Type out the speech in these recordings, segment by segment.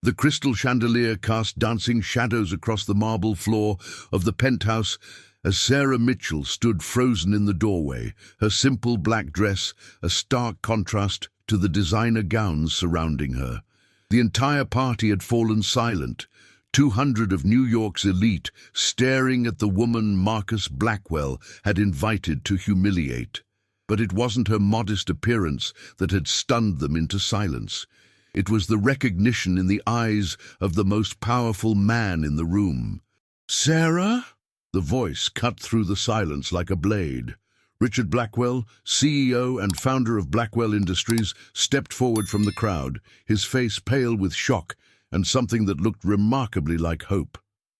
The crystal chandelier cast dancing shadows across the marble floor of the penthouse as Sarah Mitchell stood frozen in the doorway, her simple black dress a stark contrast to the designer gowns surrounding her. The entire party had fallen silent, 200 of New York's elite staring at the woman Marcus Blackwell had invited to humiliate. But it wasn't her modest appearance that had stunned them into silence. It was the recognition in the eyes of the most powerful man in the room. "Sarah?" The voice cut through the silence like a blade. Richard Blackwell, CEO and founder of Blackwell Industries, stepped forward from the crowd, his face pale with shock and something that looked remarkably like hope.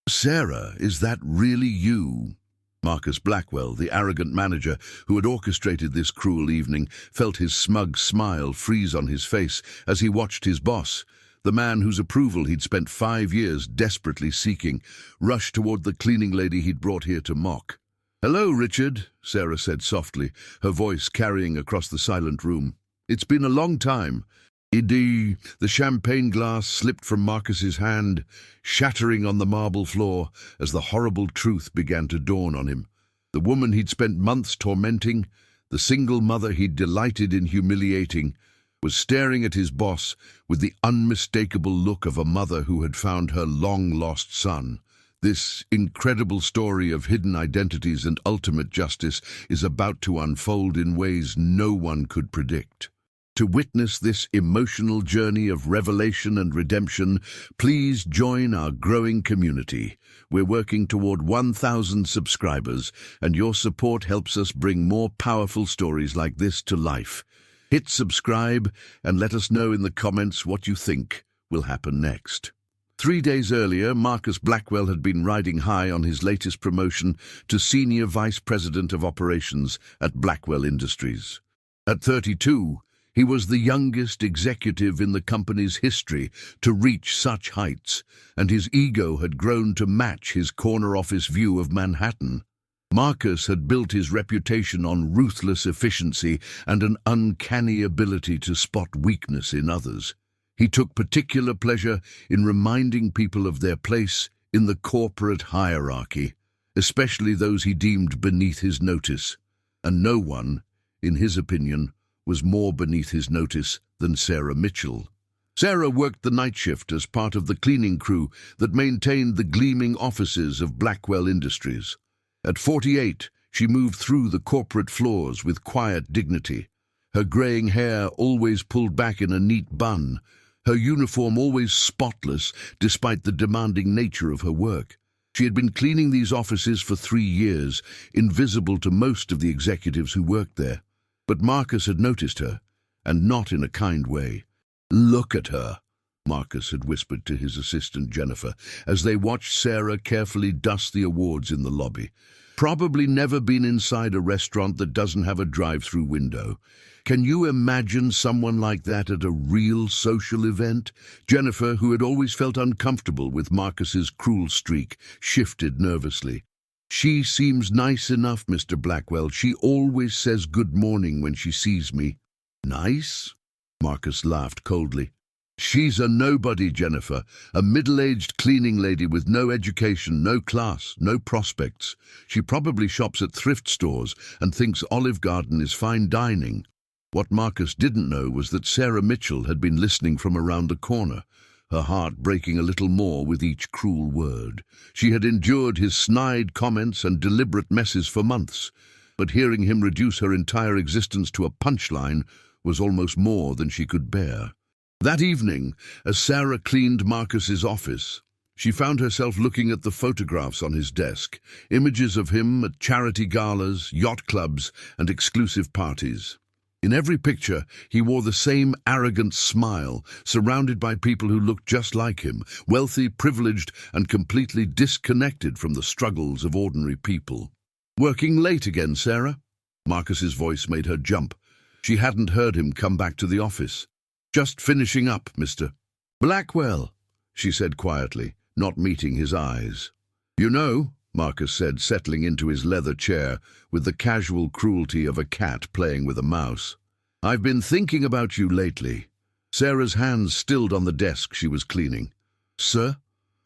"Sarah, is that really you?" Marcus Blackwell, the arrogant manager who had orchestrated this cruel evening, felt his smug smile freeze on his face as he watched his boss, the man whose approval he'd spent 5 years desperately seeking, rush toward the cleaning lady he'd brought here to mock. "Hello, Richard," Sarah said softly, her voice carrying across the silent room. "It's been a long time." The champagne glass slipped from Marcus's hand, shattering on the marble floor as the horrible truth began to dawn on him. The woman he'd spent months tormenting, the single mother he'd delighted in humiliating, was staring at his boss with the unmistakable look of a mother who had found her long-lost son. This incredible story of hidden identities and ultimate justice is about to unfold in ways no one could predict. To witness this emotional journey of revelation and redemption, please join our growing community. We're working toward 1,000 subscribers, and your support helps us bring more powerful stories like this to life. Hit subscribe and let us know in the comments what you think will happen next. 3 days earlier, Marcus Blackwell had been riding high on his latest promotion to Senior Vice President of Operations at Blackwell Industries. At 32, he was the youngest executive in the company's history to reach such heights, and his ego had grown to match his corner office view of Manhattan. Marcus had built his reputation on ruthless efficiency and an uncanny ability to spot weakness in others. He took particular pleasure in reminding people of their place in the corporate hierarchy, especially those he deemed beneath his notice. And no one, in his opinion, was more beneath his notice than Sarah Mitchell. Sarah worked the night shift as part of the cleaning crew that maintained the gleaming offices of Blackwell Industries. At 48, she moved through the corporate floors with quiet dignity, her graying hair always pulled back in a neat bun, her uniform always spotless despite the demanding nature of her work. She had been cleaning these offices for 3 years, invisible to most of the executives who worked there. But Marcus had noticed her, and not in a kind way. "Look at her," Marcus had whispered to his assistant Jennifer as they watched Sarah carefully dust the awards in the lobby. "Probably never been inside a restaurant that doesn't have a drive-through window. Can you imagine someone like that at a real social event?" Jennifer, who had always felt uncomfortable with Marcus's cruel streak, shifted nervously. "She seems nice enough, Mr. Blackwell. She always says good morning when she sees me." "Nice?" Marcus laughed coldly. "She's a nobody, Jennifer, a middle-aged cleaning lady with no education, no class, no prospects. She probably shops at thrift stores and thinks Olive Garden is fine dining." What Marcus didn't know was that Sarah Mitchell had been listening from around the corner, her heart breaking a little more with each cruel word. She had endured his snide comments and deliberate messes for months, but hearing him reduce her entire existence to a punchline was almost more than she could bear. That evening, as Sarah cleaned Marcus's office, she found herself looking at the photographs on his desk, images of him at charity galas, yacht clubs, and exclusive parties. In every picture, he wore the same arrogant smile, surrounded by people who looked just like him, wealthy, privileged, and completely disconnected from the struggles of ordinary people. "Working late again, Sarah?" Marcus's voice made her jump. She hadn't heard him come back to the office. "Just finishing up, Mr. Blackwell," she said quietly, not meeting his eyes. "You know," Marcus said, settling into his leather chair with the casual cruelty of a cat playing with a mouse, "I've been thinking about you lately. Sarah's hands stilled on the desk she was cleaning. "Sir,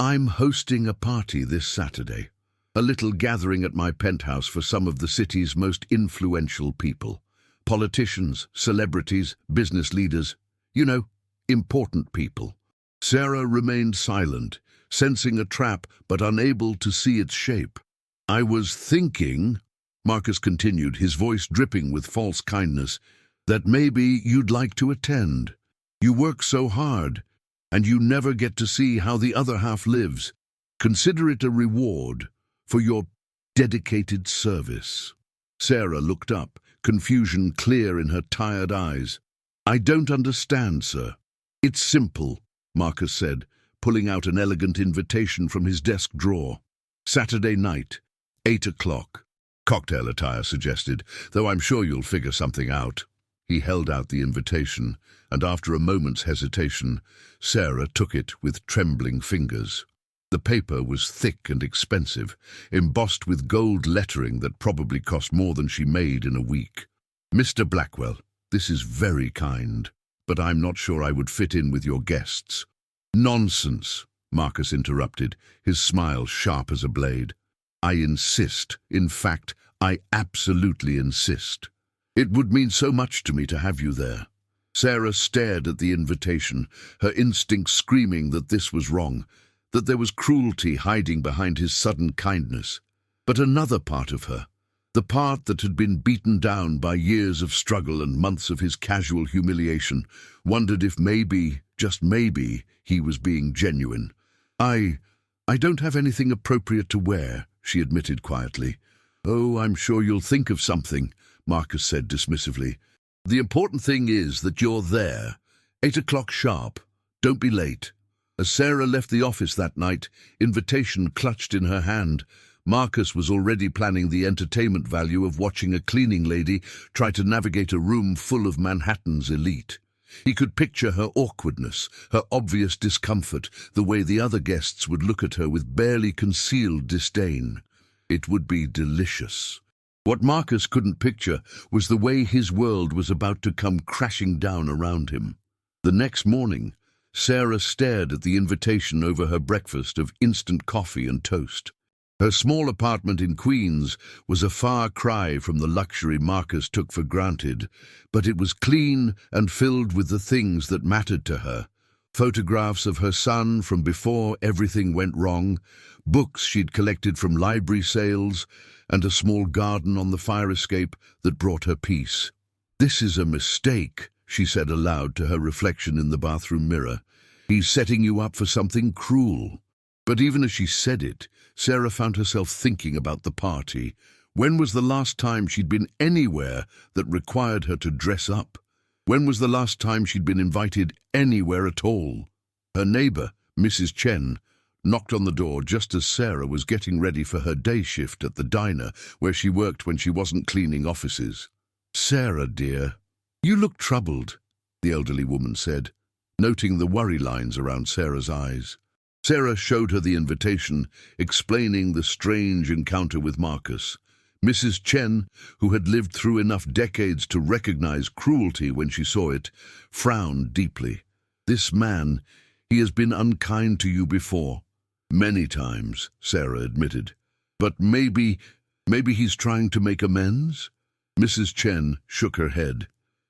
I'm hosting a party this Saturday. A little gathering at my penthouse for some of the city's most influential people. Politicians, celebrities, business leaders. You know, important people." Sarah remained silent, sensing a trap but unable to see its shape. "I was thinking," Marcus continued, his voice dripping with false kindness, "that maybe you'd like to attend. You work so hard, and you never get to see how the other half lives. Consider it a reward for your dedicated service." Sarah looked up, confusion clear in her tired eyes. "I don't understand, sir." "It's simple," Marcus said, pulling out an elegant invitation from his desk drawer. "Saturday night, 8 o'clock. Cocktail attire suggested, though I'm sure you'll figure something out." He held out the invitation, and after a moment's hesitation, Sarah took it with trembling fingers. The paper was thick and expensive, embossed with gold lettering that probably cost more than she made in a week. "Mr. Blackwell, this is very kind, but I'm not sure I would fit in with your guests." "Nonsense," Marcus interrupted, his smile sharp as a blade. "I insist. In fact, I absolutely insist. It would mean so much to me to have you there." Sarah stared at the invitation, her instincts screaming that this was wrong, that there was cruelty hiding behind his sudden kindness. But another part of her, the part that had been beaten down by years of struggle and months of his casual humiliation, wondered if maybe, just maybe, he was being genuine. I don't have anything appropriate to wear," she admitted quietly. "Oh, I'm sure you'll think of something," Marcus said dismissively. "The important thing is that you're there. 8 o'clock sharp. Don't be late." As Sarah left the office that night, invitation clutched in her hand, Marcus was already planning the entertainment value of watching a cleaning lady try to navigate a room full of Manhattan's elite. He could picture her awkwardness, her obvious discomfort, the way the other guests would look at her with barely concealed disdain. It would be delicious. What Marcus couldn't picture was the way his world was about to come crashing down around him. The next morning, Sarah stared at the invitation over her breakfast of instant coffee and toast. Her small apartment in Queens was a far cry from the luxury Marcus took for granted, but it was clean and filled with the things that mattered to her. Photographs of her son from before everything went wrong, books she'd collected from library sales, and a small garden on the fire escape that brought her peace. "This is a mistake," she said aloud to her reflection in the bathroom mirror. "He's setting you up for something cruel." But even as she said it, Sarah found herself thinking about the party. When was the last time she'd been anywhere that required her to dress up? When was the last time she'd been invited anywhere at all? Her neighbor, Mrs. Chen, knocked on the door just as Sarah was getting ready for her day shift at the diner where she worked when she wasn't cleaning offices. "Sarah, dear, you look troubled," the elderly woman said, noting the worry lines around Sarah's eyes. Sarah showed her the invitation, explaining the strange encounter with Marcus. Mrs. Chen, who had lived through enough decades to recognize cruelty when she saw it, frowned deeply. "This man, he has been unkind to you before." "Many times," Sarah admitted. "But maybe he's trying to make amends?" Mrs. Chen shook her head.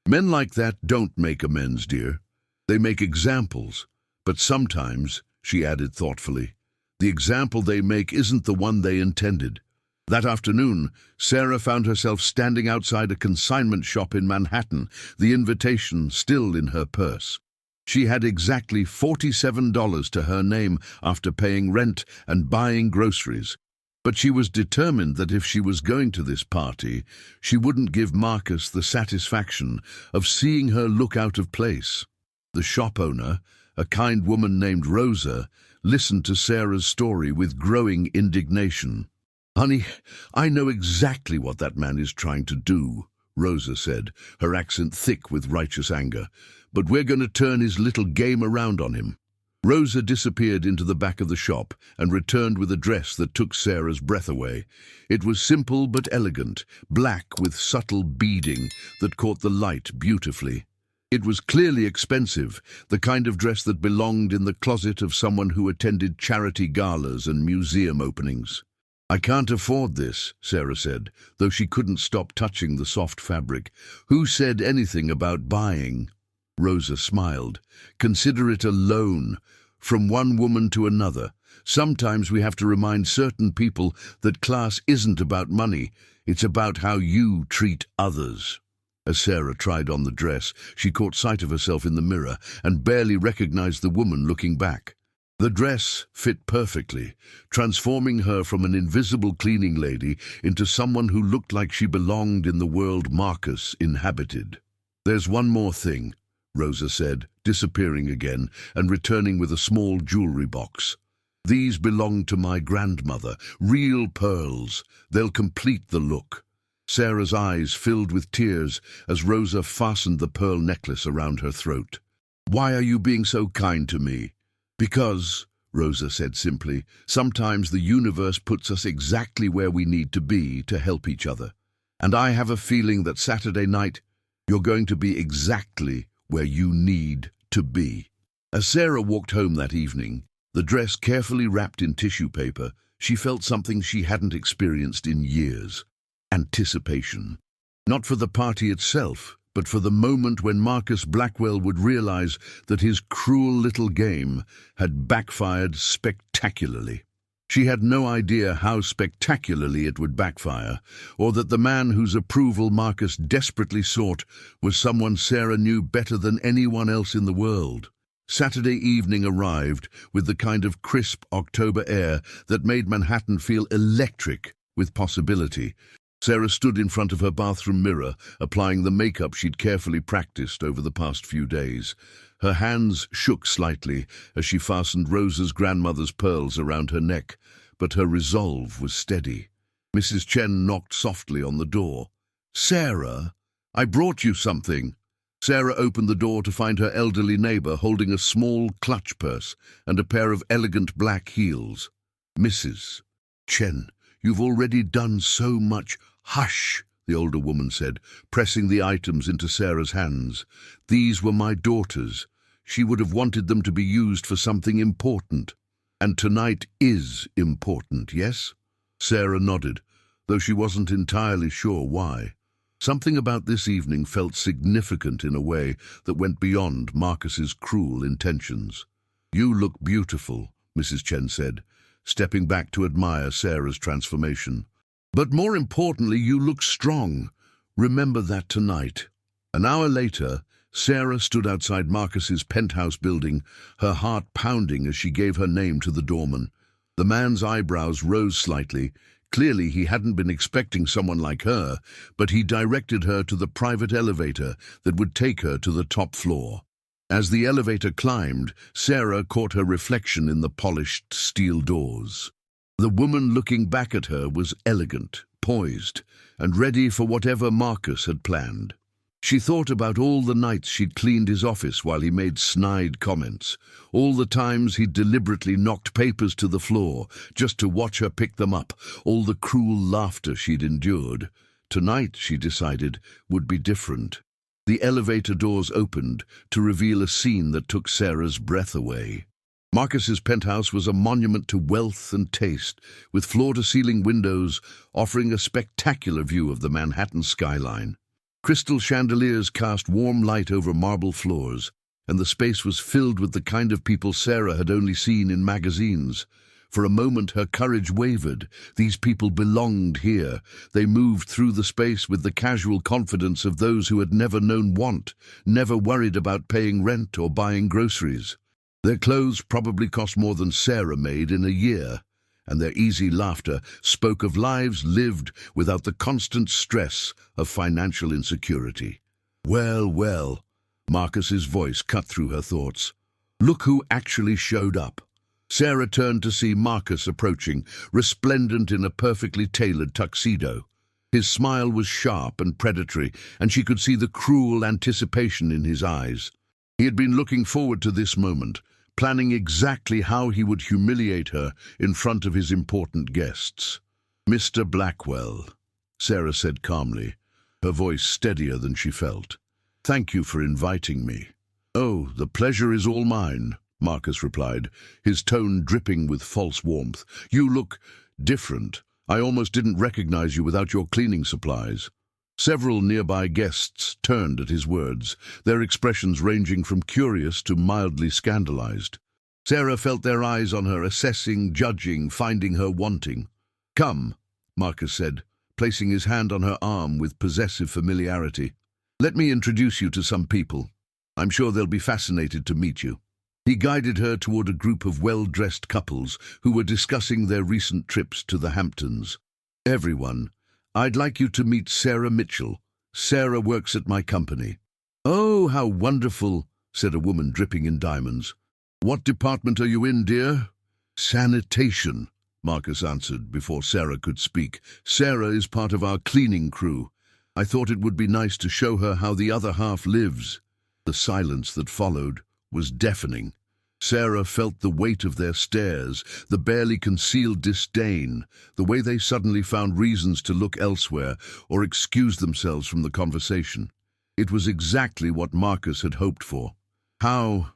"Men like that don't make amends, dear. They make examples, but sometimes," she added thoughtfully, "the example they make isn't the one they intended." That afternoon, Sarah found herself standing outside a consignment shop in Manhattan, the invitation still in her purse. She had exactly $47 to her name after paying rent and buying groceries. But she was determined that if she was going to this party, she wouldn't give Marcus the satisfaction of seeing her look out of place. The shop owner, a kind woman named Rosa, listened to Sarah's story with growing indignation. "Honey, I know exactly what that man is trying to do," Rosa said, her accent thick with righteous anger. "But we're going to turn his little game around on him." Rosa disappeared into the back of the shop and returned with a dress that took Sarah's breath away. It was simple but elegant, black with subtle beading that caught the light beautifully. It was clearly expensive, the kind of dress that belonged in the closet of someone who attended charity galas and museum openings. "I can't afford this," Sarah said, though she couldn't stop touching the soft fabric. "Who said anything about buying?" Rosa smiled. "Consider it a loan, from one woman to another. Sometimes we have to remind certain people that class isn't about money, it's about how you treat others." As Sarah tried on the dress, she caught sight of herself in the mirror and barely recognized the woman looking back. The dress fit perfectly, transforming her from an invisible cleaning lady into someone who looked like she belonged in the world Marcus inhabited. "There's one more thing," Rosa said, disappearing again and returning with a small jewelry box. "These belong to my grandmother, real pearls. They'll complete the look." Sarah's eyes filled with tears as Rosa fastened the pearl necklace around her throat. "Why are you being so kind to me?" "Because," Rosa said simply, "sometimes the universe puts us exactly where we need to be to help each other. And I have a feeling that Saturday night you're going to be exactly where you need to be." As Sarah walked home that evening, the dress carefully wrapped in tissue paper, she felt something she hadn't experienced in years. Anticipation. Not for the party itself, but for the moment when Marcus Blackwell would realize that his cruel little game had backfired spectacularly. She had no idea how spectacularly it would backfire, or that the man whose approval Marcus desperately sought was someone Sarah knew better than anyone else in the world. Saturday evening arrived with the kind of crisp October air that made Manhattan feel electric with possibility. Sarah stood in front of her bathroom mirror, applying the makeup she'd carefully practiced over the past few days. Her hands shook slightly as she fastened Rosa's grandmother's pearls around her neck, but her resolve was steady. Mrs. Chen knocked softly on the door. "Sarah, I brought you something." Sarah opened the door to find her elderly neighbor holding a small clutch purse and a pair of elegant black heels. "Mrs. Chen, you've already done so much." "Hush," the older woman said, pressing the items into Sarah's hands. "These were my daughter's. She would have wanted them to be used for something important. And tonight is important, yes?" Sarah nodded, though she wasn't entirely sure why. Something about this evening felt significant in a way that went beyond Marcus's cruel intentions. "You look beautiful," Mrs. Chen said, stepping back to admire Sarah's transformation. "But more importantly, you look strong. Remember that tonight." An hour later, Sarah stood outside Marcus's penthouse building, her heart pounding as she gave her name to the doorman. The man's eyebrows rose slightly. Clearly he hadn't been expecting someone like her, but he directed her to the private elevator that would take her to the top floor. As the elevator climbed, Sarah caught her reflection in the polished steel doors. The woman looking back at her was elegant, poised, and ready for whatever Marcus had planned. She thought about all the nights she'd cleaned his office while he made snide comments, all the times he'd deliberately knocked papers to the floor just to watch her pick them up, all the cruel laughter she'd endured. Tonight, she decided, would be different. The elevator doors opened to reveal a scene that took Sarah's breath away. Marcus's penthouse was a monument to wealth and taste, with floor-to-ceiling windows offering a spectacular view of the Manhattan skyline. Crystal chandeliers cast warm light over marble floors, and the space was filled with the kind of people Sarah had only seen in magazines. For a moment her courage wavered. These people belonged here. They moved through the space with the casual confidence of those who had never known want, never worried about paying rent or buying groceries. Their clothes probably cost more than Sarah made in a year, and their easy laughter spoke of lives lived without the constant stress of financial insecurity. "Well, well," Marcus's voice cut through her thoughts. "Look who actually showed up." Sarah turned to see Marcus approaching, resplendent in a perfectly tailored tuxedo. His smile was sharp and predatory, and she could see the cruel anticipation in his eyes. He had been looking forward to this moment, planning exactly how he would humiliate her in front of his important guests. "Mr. Blackwell," Sarah said calmly, her voice steadier than she felt. Thank you for inviting me. Oh, the pleasure is all mine, Marcus replied, his tone dripping with false warmth. You look different. I almost didn't recognize you without your cleaning supplies. Several nearby guests turned at his words, their expressions ranging from curious to mildly scandalized. Sarah felt their eyes on her, assessing, judging, finding her wanting. Come, Marcus said, placing his hand on her arm with possessive familiarity. Let me introduce you to some people. I'm sure they'll be fascinated to meet you. He guided her toward a group of well-dressed couples who were discussing their recent trips to the Hamptons. Everyone, I'd like you to meet Sarah Mitchell. Sarah works at my company. Oh, how wonderful, said a woman dripping in diamonds. What department are you in, dear? Sanitation, Marcus answered before Sarah could speak. Sarah is part of our cleaning crew. I thought it would be nice to show her how the other half lives. The silence that followed was deafening. Sarah felt the weight of their stares, the barely concealed disdain, the way they suddenly found reasons to look elsewhere or excuse themselves from the conversation. It was exactly what Marcus had hoped for. How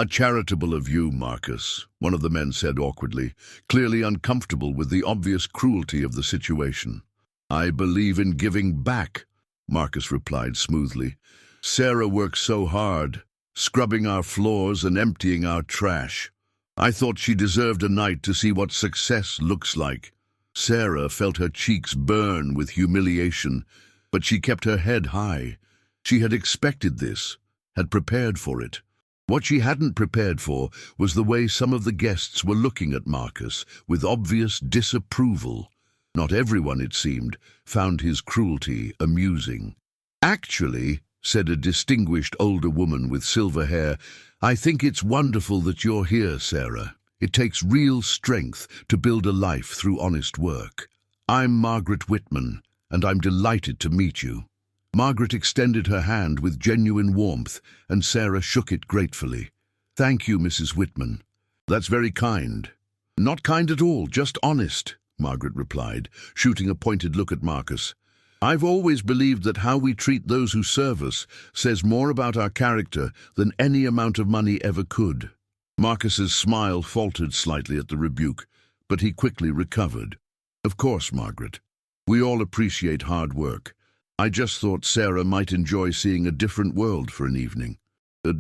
charitable of you, Marcus, one of the men said awkwardly, clearly uncomfortable with the obvious cruelty of the situation. I believe in giving back, Marcus replied smoothly. Sarah works so hard, scrubbing our floors and emptying our trash. I thought she deserved a night to see what success looks like. Sarah felt her cheeks burn with humiliation, but she kept her head high. She had expected this, had prepared for it. What she hadn't prepared for was the way some of the guests were looking at Marcus with obvious disapproval. Not everyone, it seemed, found his cruelty amusing. Actually, said a distinguished older woman with silver hair, I think it's wonderful that you're here, Sarah. It takes real strength to build a life through honest work. I'm Margaret Whitman, and I'm delighted to meet you. Margaret extended her hand with genuine warmth, and Sarah shook it gratefully. Thank you, Mrs. Whitman. That's very kind. Not kind at all, just honest, Margaret replied, shooting a pointed look at Marcus. I've always believed that how we treat those who serve us says more about our character than any amount of money ever could. Marcus's smile faltered slightly at the rebuke, but he quickly recovered. Of course, Margaret. We all appreciate hard work. I just thought Sarah might enjoy seeing a different world for an evening.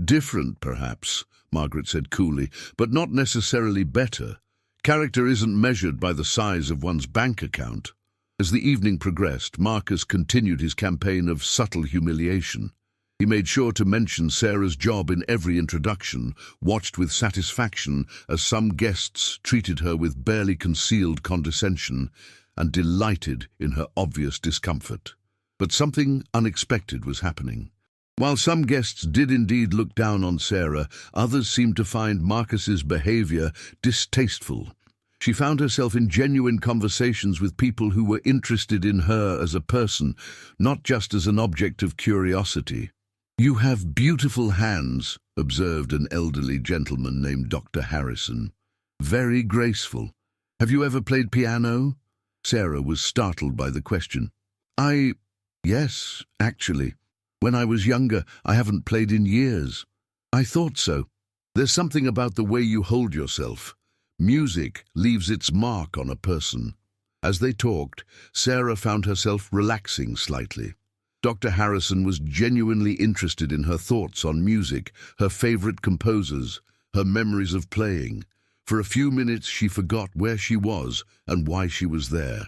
Different, perhaps, Margaret said coolly, but not necessarily better. Character isn't measured by the size of one's bank account. As the evening progressed, Marcus continued his campaign of subtle humiliation. He made sure to mention Sarah's job in every introduction, watched with satisfaction as some guests treated her with barely concealed condescension, and delighted in her obvious discomfort. But something unexpected was happening. While some guests did indeed look down on Sarah, others seemed to find Marcus's behavior distasteful. She found herself in genuine conversations with people who were interested in her as a person, not just as an object of curiosity. You have beautiful hands, observed an elderly gentleman named Dr. Harrison. Very graceful. Have you ever played piano? Sarah was startled by the question. Yes, actually. When I was younger, I haven't played in years. I thought so. There's something about the way you hold yourself. Music leaves its mark on a person. As they talked, Sarah found herself relaxing slightly. Dr. Harrison was genuinely interested in her thoughts on music, her favorite composers, her memories of playing. For a few minutes she forgot where she was and why she was there.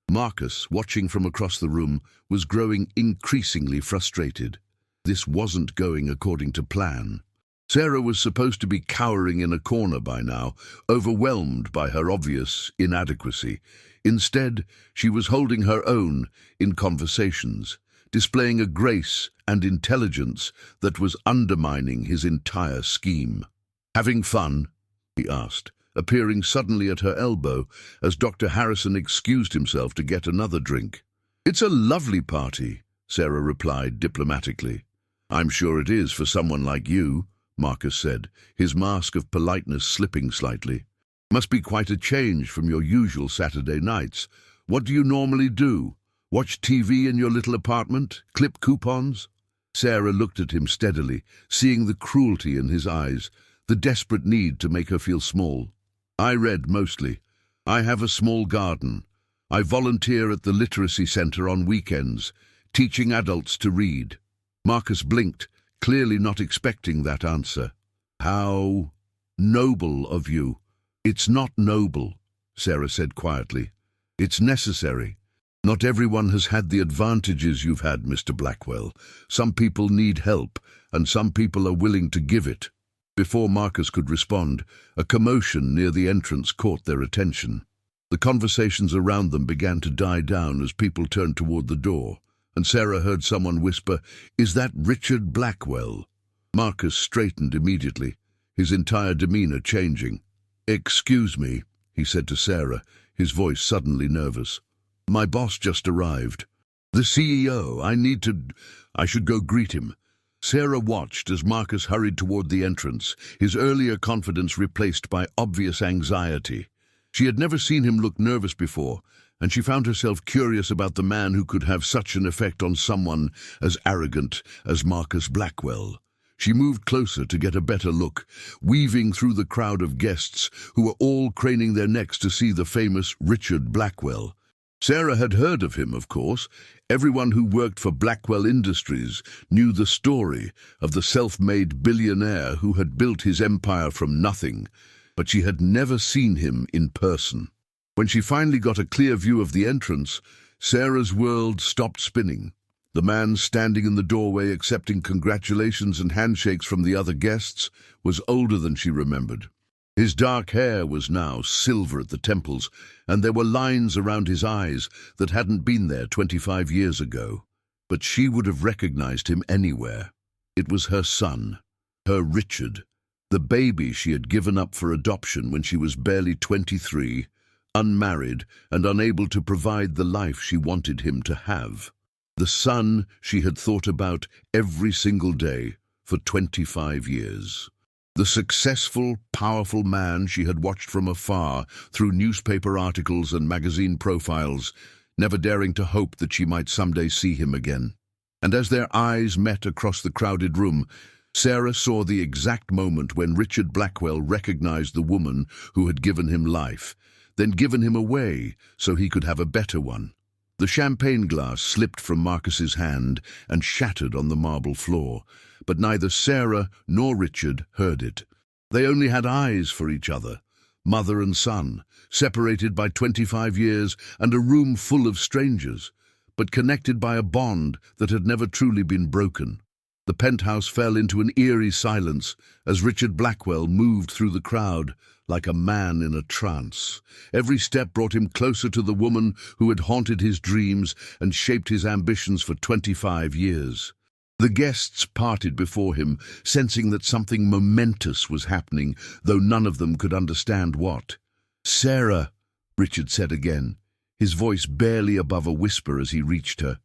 Marcus, watching from across the room, was growing increasingly frustrated. This wasn't going according to plan. Sarah was supposed to be cowering in a corner by now, overwhelmed by her obvious inadequacy. Instead, she was holding her own in conversations, displaying a grace and intelligence that was undermining his entire scheme. Having fun? He asked, appearing suddenly at her elbow as Dr. Harrison excused himself to get another drink. It's a lovely party, Sarah replied diplomatically. I'm sure it is for someone like you, Marcus said, his mask of politeness slipping slightly. Must be quite a change from your usual Saturday nights. What do you normally do? Watch TV in your little apartment? Clip coupons? Sarah looked at him steadily, seeing the cruelty in his eyes, the desperate need to make her feel small. I read mostly. I have a small garden. I volunteer at the literacy center on weekends, teaching adults to read. Marcus blinked, clearly not expecting that answer. How noble of you. It's not noble, Sarah said quietly. It's necessary. Not everyone has had the advantages you've had, Mr. Blackwell. Some people need help, and some people are willing to give it. Before Marcus could respond, a commotion near the entrance caught their attention. The conversations around them began to die down as people turned toward the door, and Sarah heard someone whisper, "Is that Richard Blackwell?" Marcus straightened immediately, his entire demeanor changing. "Excuse me," he said to Sarah, his voice suddenly nervous. "My boss just arrived. The CEO, I should go greet him." Sarah watched as Marcus hurried toward the entrance, his earlier confidence replaced by obvious anxiety. She had never seen him look nervous before, and she found herself curious about the man who could have such an effect on someone as arrogant as Marcus Blackwell. She moved closer to get a better look, weaving through the crowd of guests who were all craning their necks to see the famous Richard Blackwell. Sarah had heard of him, of course. Everyone who worked for Blackwell Industries knew the story of the self-made billionaire who had built his empire from nothing, but she had never seen him in person. When she finally got a clear view of the entrance, Sarah's world stopped spinning. The man standing in the doorway accepting congratulations and handshakes from the other guests was older than she remembered. His dark hair was now silver at the temples, and there were lines around his eyes that hadn't been there 25 years ago. But she would have recognized him anywhere. It was her son, her Richard, the baby she had given up for adoption when she was barely 23, unmarried and unable to provide the life she wanted him to have. The son she had thought about every single day for 25 years. The successful, powerful man she had watched from afar through newspaper articles and magazine profiles, never daring to hope that she might someday see him again. And as their eyes met across the crowded room, Sarah saw the exact moment when Richard Blackwell recognized the woman who had given him life, then given him away so he could have a better one. The champagne glass slipped from Marcus's hand and shattered on the marble floor, but neither Sarah nor Richard heard it. They only had eyes for each other, mother and son, separated by 25 years and a room full of strangers, but connected by a bond that had never truly been broken. The penthouse fell into an eerie silence as Richard Blackwell moved through the crowd like a man in a trance. Every step brought him closer to the woman who had haunted his dreams and shaped his ambitions for 25 years. The guests parted before him, sensing that something momentous was happening, though none of them could understand what. "Sarah," Richard said again, his voice barely above a whisper as he reached her.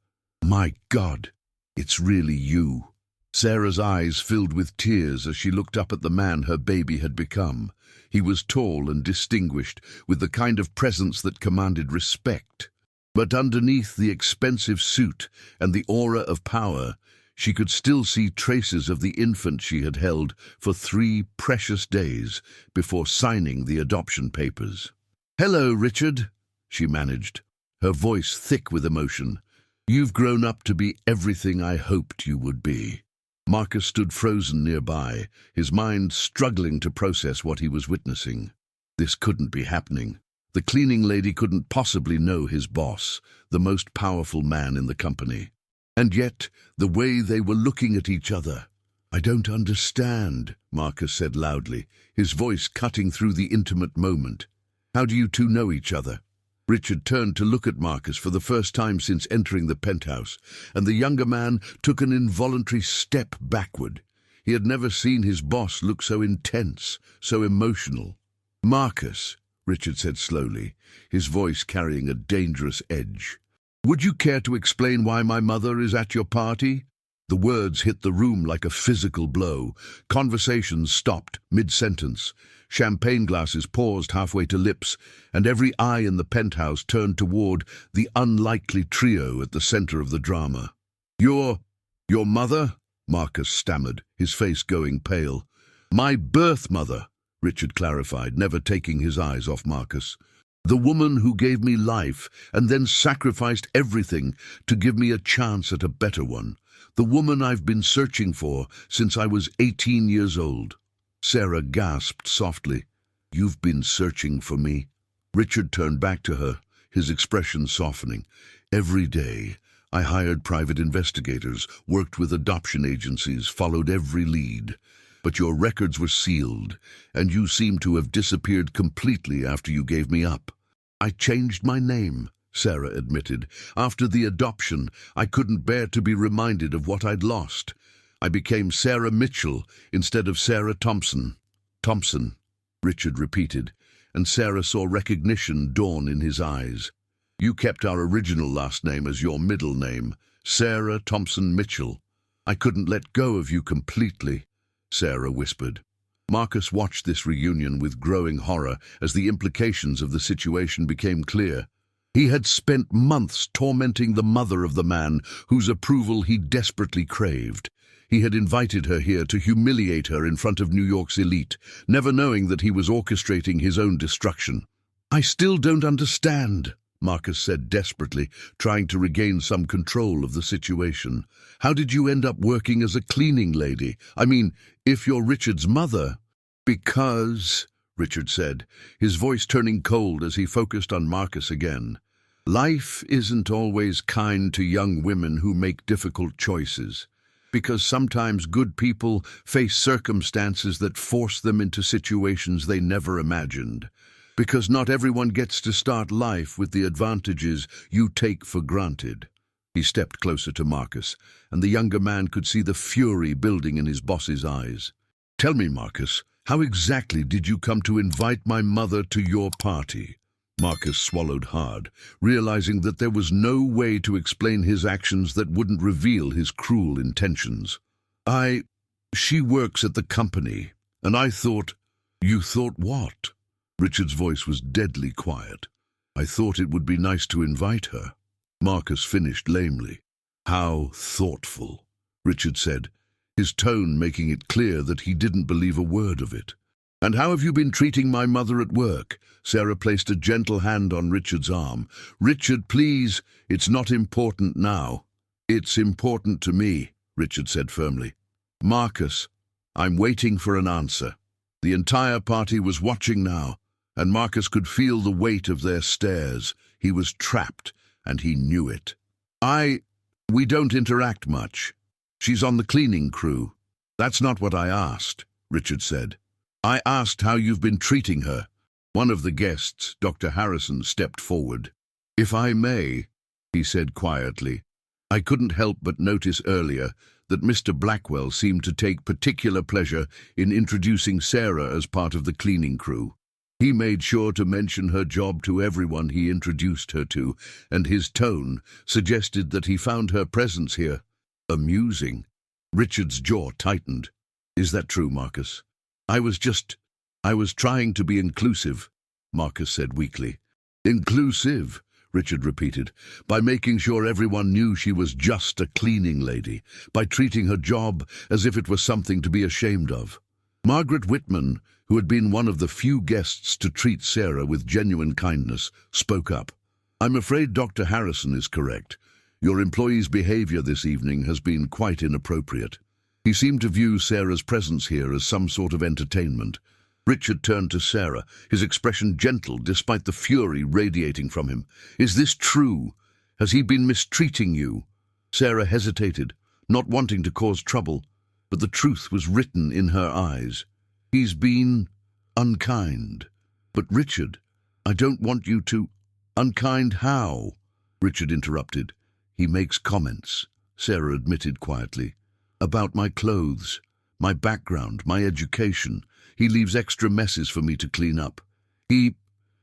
"My God, it's really you." Sarah's eyes filled with tears as she looked up at the man her baby had become. He was tall and distinguished, with the kind of presence that commanded respect. But underneath the expensive suit and the aura of power, she could still see traces of the infant she had held for 3 precious days before signing the adoption papers. "Hello, Richard," she managed, her voice thick with emotion. "You've grown up to be everything I hoped you would be." Marcus stood frozen nearby, his mind struggling to process what he was witnessing. This couldn't be happening. The cleaning lady couldn't possibly know his boss, the most powerful man in the company. And yet, the way they were looking at each other. "I don't understand," Marcus said loudly, his voice cutting through the intimate moment. "How do you two know each other?" Richard turned to look at Marcus for the first time since entering the penthouse, and the younger man took an involuntary step backward. He had never seen his boss look so intense, so emotional. "Marcus," Richard said slowly, his voice carrying a dangerous edge, "would you care to explain why my mother is at your party?" The words hit the room like a physical blow. Conversations stopped mid-sentence. Champagne glasses paused halfway to lips, and every eye in the penthouse turned toward the unlikely trio at the center of the drama. Your mother? Marcus stammered, his face going pale. My birth mother, Richard clarified, never taking his eyes off Marcus. The woman who gave me life and then sacrificed everything to give me a chance at a better one. The woman I've been searching for since I was 18 years old. Sarah gasped softly. You've been searching for me? Richard turned back to her, his expression softening. Every day, I hired private investigators, worked with adoption agencies, followed every lead. But your records were sealed, and you seem to have disappeared completely after you gave me up. I changed my name, Sarah admitted. After the adoption, I couldn't bear to be reminded of what I'd lost. I became Sarah Mitchell instead of Sarah Thompson. Thompson, Richard repeated, and Sarah saw recognition dawn in his eyes. You kept our original last name as your middle name, Sarah Thompson Mitchell. I couldn't let go of you completely, Sarah whispered. Marcus watched this reunion with growing horror as the implications of the situation became clear. He had spent months tormenting the mother of the man whose approval he desperately craved. He had invited her here to humiliate her in front of New York's elite, never knowing that he was orchestrating his own destruction. I still don't understand, Marcus said desperately, trying to regain some control of the situation. How did you end up working as a cleaning lady? I mean, if you're Richard's mother. Because, Richard said, his voice turning cold as he focused on Marcus again. Life isn't always kind to young women who make difficult choices. Because sometimes good people face circumstances that force them into situations they never imagined. Because not everyone gets to start life with the advantages you take for granted. He stepped closer to Marcus, and the younger man could see the fury building in his boss's eyes. Tell me, Marcus, how exactly did you come to invite my mother to your party? Marcus swallowed hard, realizing that there was no way to explain his actions that wouldn't reveal his cruel intentions. She works at the company, and I thought... You thought what? Richard's voice was deadly quiet. I thought it would be nice to invite her. Marcus finished lamely. How thoughtful, Richard said, his tone making it clear that he didn't believe a word of it. And how have you been treating my mother at work? Sarah placed a gentle hand on Richard's arm. Richard, please, it's not important now. It's important to me, Richard said firmly. Marcus, I'm waiting for an answer. The entire party was watching now, and Marcus could feel the weight of their stares. He was trapped, and he knew it. We don't interact much. She's on the cleaning crew. That's not what I asked, Richard said. I asked how you've been treating her. One of the guests, Dr. Harrison, stepped forward. If I may, he said quietly, I couldn't help but notice earlier that Mr. Blackwell seemed to take particular pleasure in introducing Sarah as part of the cleaning crew. He made sure to mention her job to everyone he introduced her to, and his tone suggested that he found her presence here amusing. Richard's jaw tightened. Is that true, Marcus? I was trying to be inclusive, Marcus said weakly. Inclusive, Richard repeated, by making sure everyone knew she was just a cleaning lady, by treating her job as if it was something to be ashamed of. Margaret Whitman, who had been one of the few guests to treat Sarah with genuine kindness, spoke up. I'm afraid Dr. Harrison is correct. Your employee's behavior this evening has been quite inappropriate. He seemed to view Sarah's presence here as some sort of entertainment. Richard turned to Sarah, his expression gentle despite the fury radiating from him. Is this true? Has he been mistreating you? Sarah hesitated, not wanting to cause trouble, but the truth was written in her eyes. He's been unkind. But Richard, I don't want you to... Unkind how? Richard interrupted. He makes comments, Sarah admitted quietly, about my clothes, my background, my education. He leaves extra messes for me to clean up. He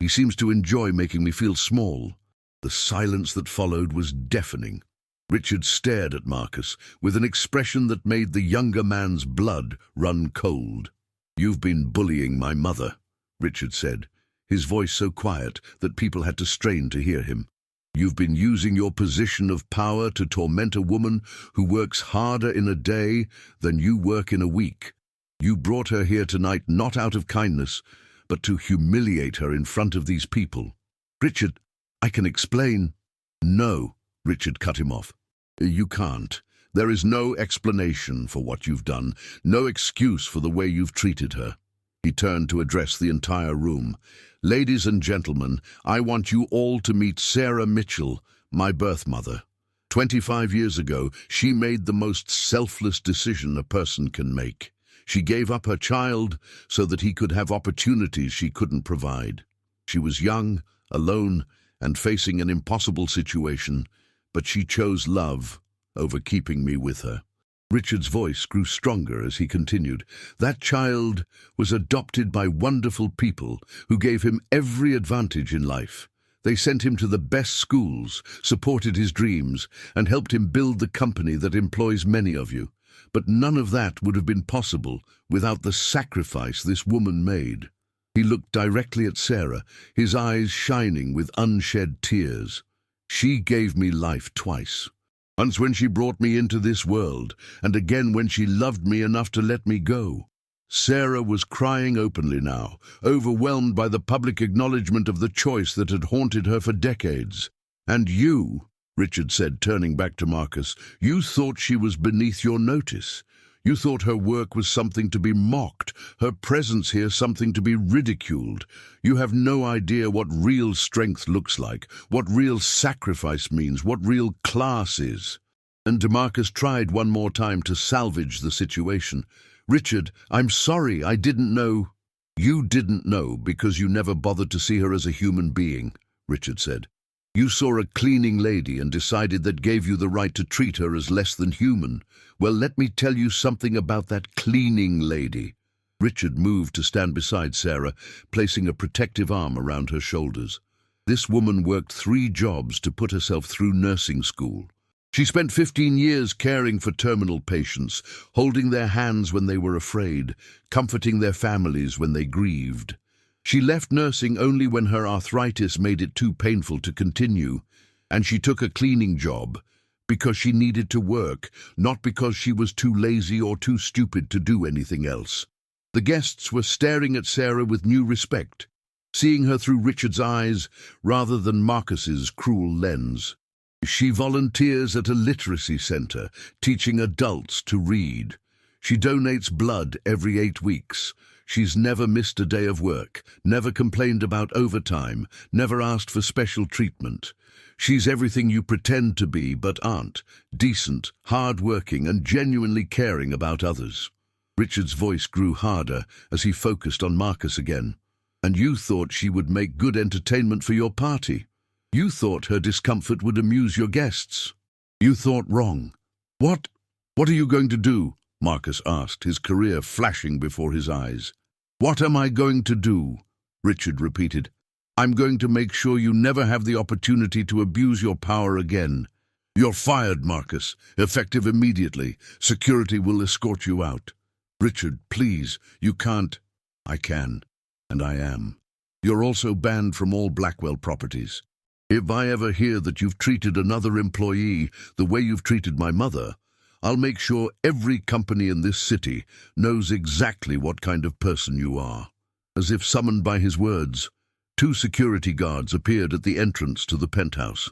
seems to enjoy making me feel small. The silence that followed was deafening. Richard stared at Marcus with an expression that made the younger man's blood run cold. You've been bullying my mother, Richard said, his voice so quiet that people had to strain to hear him. You've been using your position of power to torment a woman who works harder in a day than you work in a week. You brought her here tonight not out of kindness, but to humiliate her in front of these people. Richard, I can explain. No, Richard cut him off. You can't. There is no explanation for what you've done, no excuse for the way you've treated her. He turned to address the entire room. Ladies and gentlemen, I want you all to meet Sarah Mitchell, my birth mother. 25 years ago, she made the most selfless decision a person can make. She gave up her child so that he could have opportunities she couldn't provide. She was young, alone, and facing an impossible situation, but she chose love over keeping me with her. Richard's voice grew stronger as he continued. That child was adopted by wonderful people who gave him every advantage in life. They sent him to the best schools, supported his dreams, and helped him build the company that employs many of you. But none of that would have been possible without the sacrifice this woman made. He looked directly at Sarah, his eyes shining with unshed tears. She gave me life twice. Once when she brought me into this world, and again when she loved me enough to let me go. Sarah was crying openly now, overwhelmed by the public acknowledgement of the choice that had haunted her for decades. And you, Richard said, turning back to Marcus, you thought she was beneath your notice. You thought her work was something to be mocked, her presence here something to be ridiculed. You have no idea what real strength looks like, what real sacrifice means, what real class is. And DeMarcus tried one more time to salvage the situation. Richard, I'm sorry, I didn't know. You didn't know because you never bothered to see her as a human being, Richard said. You saw a cleaning lady and decided that gave you the right to treat her as less than human. Well, let me tell you something about that cleaning lady. Richard moved to stand beside Sarah, placing a protective arm around her shoulders. This woman worked 3 jobs to put herself through nursing school. She spent 15 years caring for terminal patients, holding their hands when they were afraid, comforting their families when they grieved. She left nursing only when her arthritis made it too painful to continue, and she took a cleaning job because she needed to work, not because she was too lazy or too stupid to do anything else. The guests were staring at Sarah with new respect, seeing her through Richard's eyes rather than Marcus's cruel lens. She volunteers at a literacy center, teaching adults to read. She donates blood every 8 weeks. She's never missed a day of work, never complained about overtime, never asked for special treatment. She's everything you pretend to be but aren't, decent, hard-working, and genuinely caring about others. Richard's voice grew harder as he focused on Marcus again. And you thought she would make good entertainment for your party. You thought her discomfort would amuse your guests. You thought wrong. What are you going to do? Marcus asked, his career flashing before his eyes. What am I going to do? Richard repeated. I'm going to make sure you never have the opportunity to abuse your power again. You're fired, Marcus, effective immediately. Security will escort you out. Richard, please, you can't. I can, and I am. You're also banned from all Blackwell properties. If I ever hear that you've treated another employee the way you've treated my mother, I'll make sure every company in this city knows exactly what kind of person you are. As if summoned by his words, 2 security guards appeared at the entrance to the penthouse.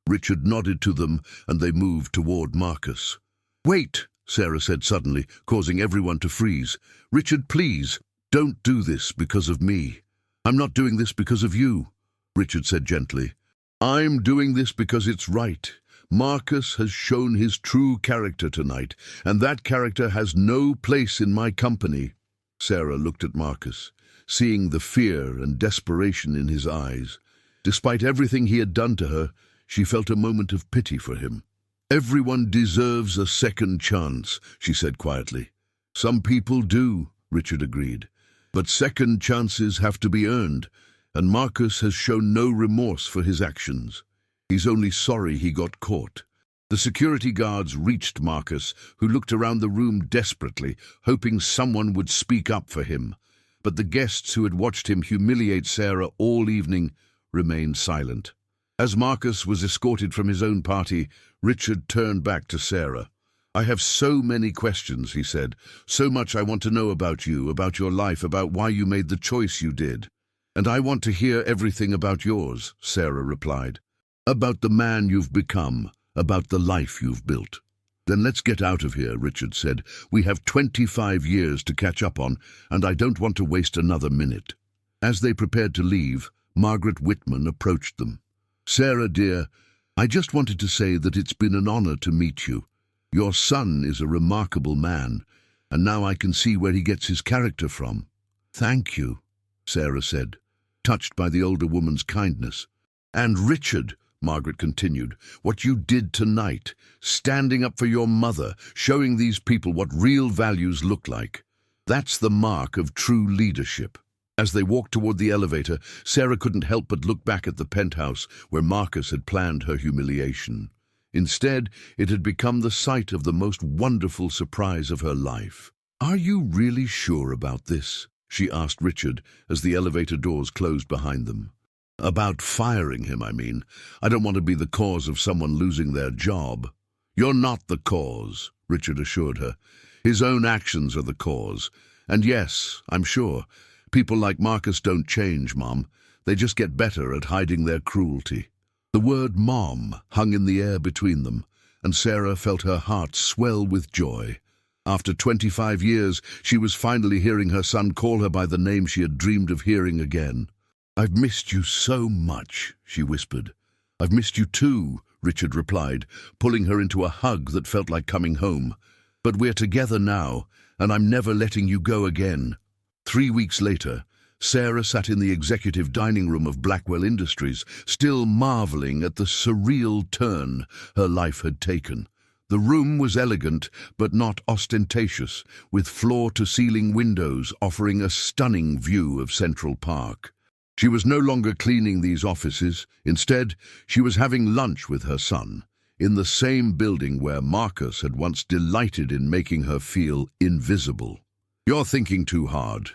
Richard nodded to them, and they moved toward Marcus. Wait, Sarah said suddenly, causing everyone to freeze. Richard, please, don't do this because of me. I'm not doing this because of you, Richard said gently. I'm doing this because it's right. Marcus has shown his true character tonight, and that character has no place in my company. Sarah looked at Marcus, seeing the fear and desperation in his eyes. Despite everything he had done to her, she felt a moment of pity for him. Everyone deserves a second chance, she said quietly. Some people do, Richard agreed. But second chances have to be earned, and Marcus has shown no remorse for his actions. He's only sorry he got caught. The security guards reached Marcus, who looked around the room desperately, hoping someone would speak up for him. But the guests who had watched him humiliate Sarah all evening remained silent. As Marcus was escorted from his own party, Richard turned back to Sarah. "I have so many questions," he said. "So much I want to know about you, about your life, about why you made the choice you did." "And I want to hear everything about yours," Sarah replied. "About the man you've become, about the life you've built." "Then let's get out of here," Richard said. "We have 25 years to catch up on, and I don't want to waste another minute." As they prepared to leave, Margaret Whitman approached them. "Sarah, dear, I just wanted to say that it's been an honor to meet you. Your son is a remarkable man, and now I can see where he gets his character from." "Thank you," Sarah said, touched by the older woman's kindness. "And Richard," Margaret continued, "what you did tonight, standing up for your mother, showing these people what real values look like. That's the mark of true leadership." As they walked toward the elevator, Sarah couldn't help but look back at the penthouse where Marcus had planned her humiliation. Instead, it had become the site of the most wonderful surprise of her life. "Are you really sure about this?" she asked Richard as the elevator doors closed behind them. "About firing him, I mean. I don't want to be the cause of someone losing their job." "You're not the cause," Richard assured her. "His own actions are the cause. And yes, I'm sure, people like Marcus don't change, Mom. They just get better at hiding their cruelty." The word Mom hung in the air between them, and Sarah felt her heart swell with joy. After 25 years, she was finally hearing her son call her by the name she had dreamed of hearing again. "I've missed you so much," she whispered. "I've missed you too," Richard replied, pulling her into a hug that felt like coming home. "But we're together now, and I'm never letting you go again." 3 weeks later, Sarah sat in the executive dining room of Blackwell Industries, still marveling at the surreal turn her life had taken. The room was elegant, but not ostentatious, with floor-to-ceiling windows offering a stunning view of Central Park. She was no longer cleaning these offices. Instead, she was having lunch with her son, in the same building where Marcus had once delighted in making her feel invisible. "You're thinking too hard,"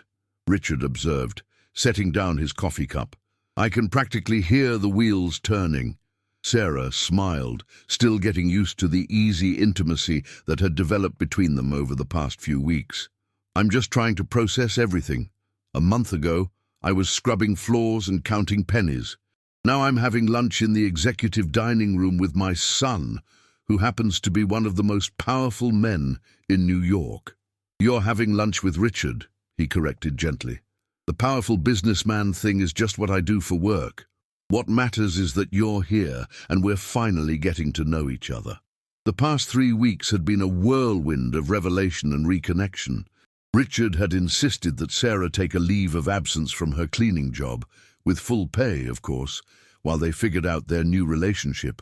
Richard observed, setting down his coffee cup. "I can practically hear the wheels turning." Sarah smiled, still getting used to the easy intimacy that had developed between them over the past few weeks. "I'm just trying to process everything. A month ago, I was scrubbing floors and counting pennies. Now I'm having lunch in the executive dining room with my son, who happens to be one of the most powerful men in New York." "You're having lunch with Richard," he corrected gently. "The powerful businessman thing is just what I do for work. What matters is that you're here, and we're finally getting to know each other." The past 3 weeks had been a whirlwind of revelation and reconnection. Richard had insisted that Sarah take a leave of absence from her cleaning job, with full pay, of course, while they figured out their new relationship.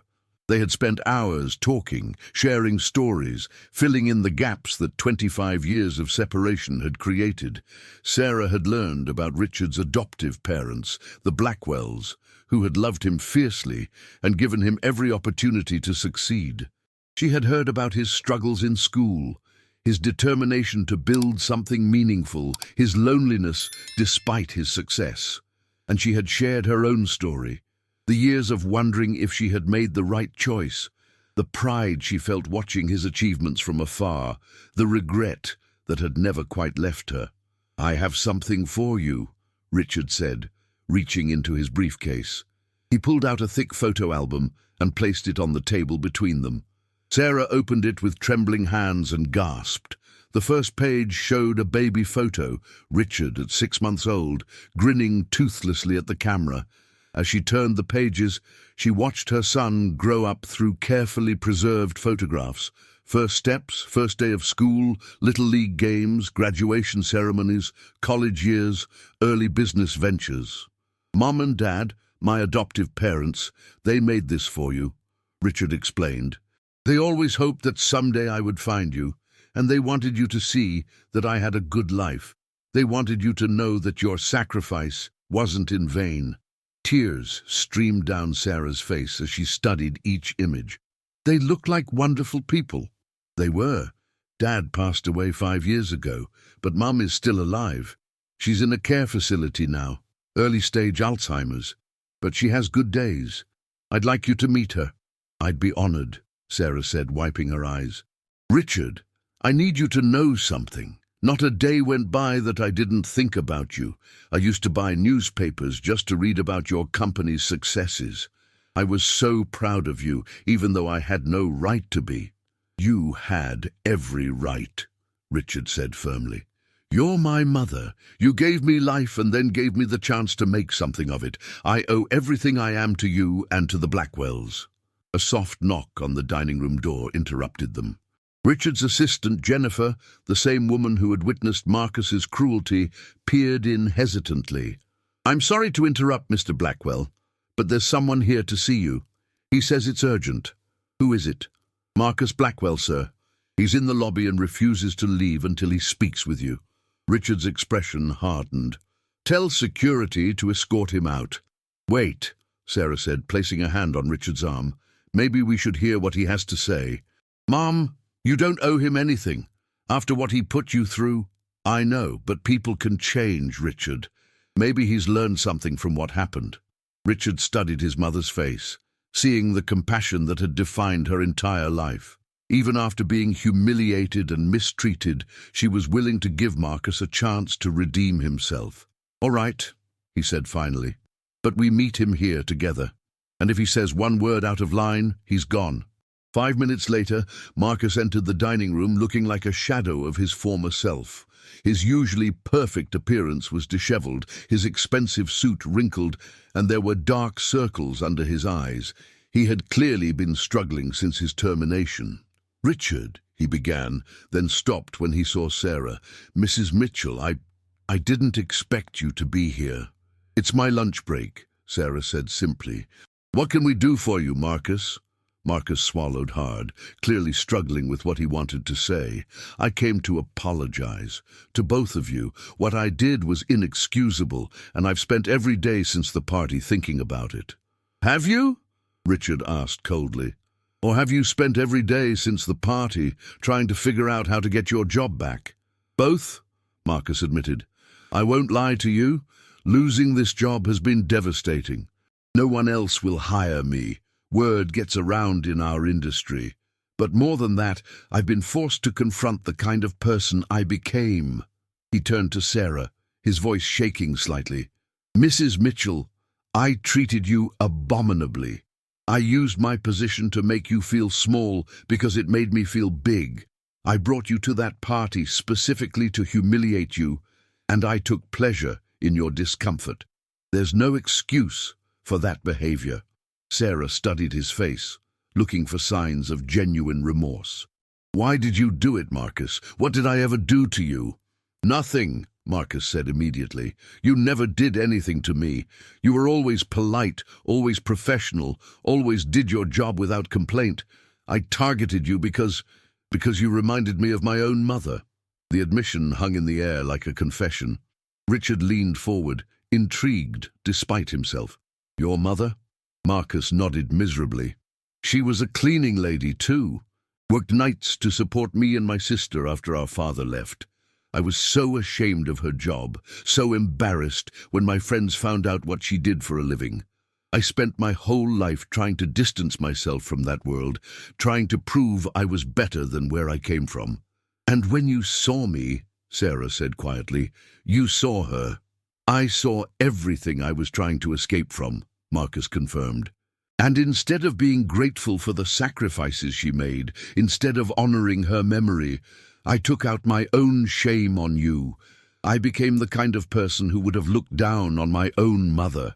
They had spent hours talking, sharing stories, filling in the gaps that 25 years of separation had created. Sarah had learned about Richard's adoptive parents, the Blackwells, who had loved him fiercely and given him every opportunity to succeed. She had heard about his struggles in school, his determination to build something meaningful, his loneliness despite his success. And she had shared her own story, the years of wondering if she had made the right choice, the pride she felt watching his achievements from afar, the regret that had never quite left her. "I have something for you," Richard said, reaching into his briefcase. He pulled out a thick photo album and placed it on the table between them. Sarah opened it with trembling hands and gasped. The first page showed a baby photo, Richard at 6 months old, grinning toothlessly at the camera. As she turned the pages, she watched her son grow up through carefully preserved photographs. First steps, first day of school, little league games, graduation ceremonies, college years, early business ventures. "Mom and Dad, my adoptive parents, they made this for you," Richard explained. "They always hoped that someday I would find you, and they wanted you to see that I had a good life. They wanted you to know that your sacrifice wasn't in vain." Tears streamed down Sarah's face as she studied each image. They looked like wonderful people. They were. Dad passed away 5 years ago, but Mum is still alive. She's in a care facility now, early-stage Alzheimer's, but she has good days. I'd like you to meet her." "I'd be honored," Sarah said, wiping her eyes. "Richard, I need you to know something. Not a day went by that I didn't think about you. I used to buy newspapers just to read about your company's successes. I was so proud of you, even though I had no right to be." "You had every right," Richard said firmly. "You're my mother. You gave me life and then gave me the chance to make something of it. I owe everything I am to you and to the Blackwells." A soft knock on the dining room door interrupted them. Richard's assistant, Jennifer, the same woman who had witnessed Marcus's cruelty, peered in hesitantly. "I'm sorry to interrupt, Mr. Blackwell, but there's someone here to see you. He says it's urgent." "Who is it?" "Marcus Blackwell, sir. He's in the lobby and refuses to leave until he speaks with you." Richard's expression hardened. "Tell security to escort him out." "Wait," Sarah said, placing a hand on Richard's arm. "Maybe we should hear what he has to say." "Mom, you don't owe him anything. After what he put you through." "I know, but people can change, Richard. Maybe he's learned something from what happened." Richard studied his mother's face, seeing the compassion that had defined her entire life. Even after being humiliated and mistreated, she was willing to give Marcus a chance to redeem himself. "All right," he said finally, "but we meet him here together. And if he says one word out of line, he's gone." 5 minutes later, Marcus entered the dining room looking like a shadow of his former self. His usually perfect appearance was disheveled, his expensive suit wrinkled, and there were dark circles under his eyes. He had clearly been struggling since his termination. "Richard," he began, then stopped when he saw Sarah. "Mrs. Mitchell, I didn't expect you to be here." "It's my lunch break," Sarah said simply. "What can we do for you, Marcus?" Marcus swallowed hard, clearly struggling with what he wanted to say. "I came to apologize. To both of you. What I did was inexcusable, and I've spent every day since the party thinking about it." "Have you?" Richard asked coldly. "Or have you spent every day since the party trying to figure out how to get your job back?" "Both," Marcus admitted. "I won't lie to you. Losing this job has been devastating. No one else will hire me. Word gets around in our industry. But more than that, I've been forced to confront the kind of person I became." He turned to Sarah, his voice shaking slightly. "Mrs. Mitchell, I treated you abominably. I used my position to make you feel small because it made me feel big. I brought you to that party specifically to humiliate you, and I took pleasure in your discomfort. There's no excuse for that behavior." Sarah studied his face, looking for signs of genuine remorse. "Why did you do it, Marcus? What did I ever do to you?" "Nothing," Marcus said immediately. "You never did anything to me. You were always polite, always professional, always did your job without complaint. I targeted you because you reminded me of my own mother." The admission hung in the air like a confession. Richard leaned forward, intrigued despite himself. "Your mother?" Marcus nodded miserably. "She was a cleaning lady too. Worked nights to support me and my sister after our father left. I was so ashamed of her job, so embarrassed when my friends found out what she did for a living. I spent my whole life trying to distance myself from that world, trying to prove I was better than where I came from. And when you saw me," Sarah said quietly, "you saw her." "I saw everything I was trying to escape from," Marcus confirmed. "And instead of being grateful for the sacrifices she made, instead of honoring her memory, I took out my own shame on you. I became the kind of person who would have looked down on my own mother."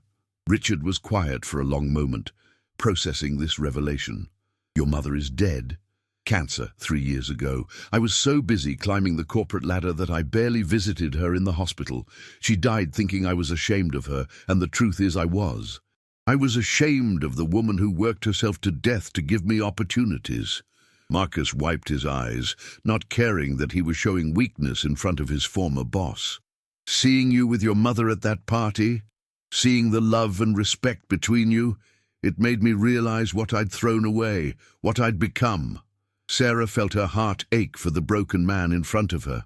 Richard was quiet for a long moment, processing this revelation. "Your mother is dead. Cancer 3 years ago. I was so busy climbing the corporate ladder that I barely visited her in the hospital. She died thinking I was ashamed of her, and the truth is I was. I was ashamed of the woman who worked herself to death to give me opportunities." Marcus wiped his eyes, not caring that he was showing weakness in front of his former boss. "Seeing you with your mother at that party, seeing the love and respect between you, it made me realize what I'd thrown away, what I'd become." Sarah felt her heart ache for the broken man in front of her.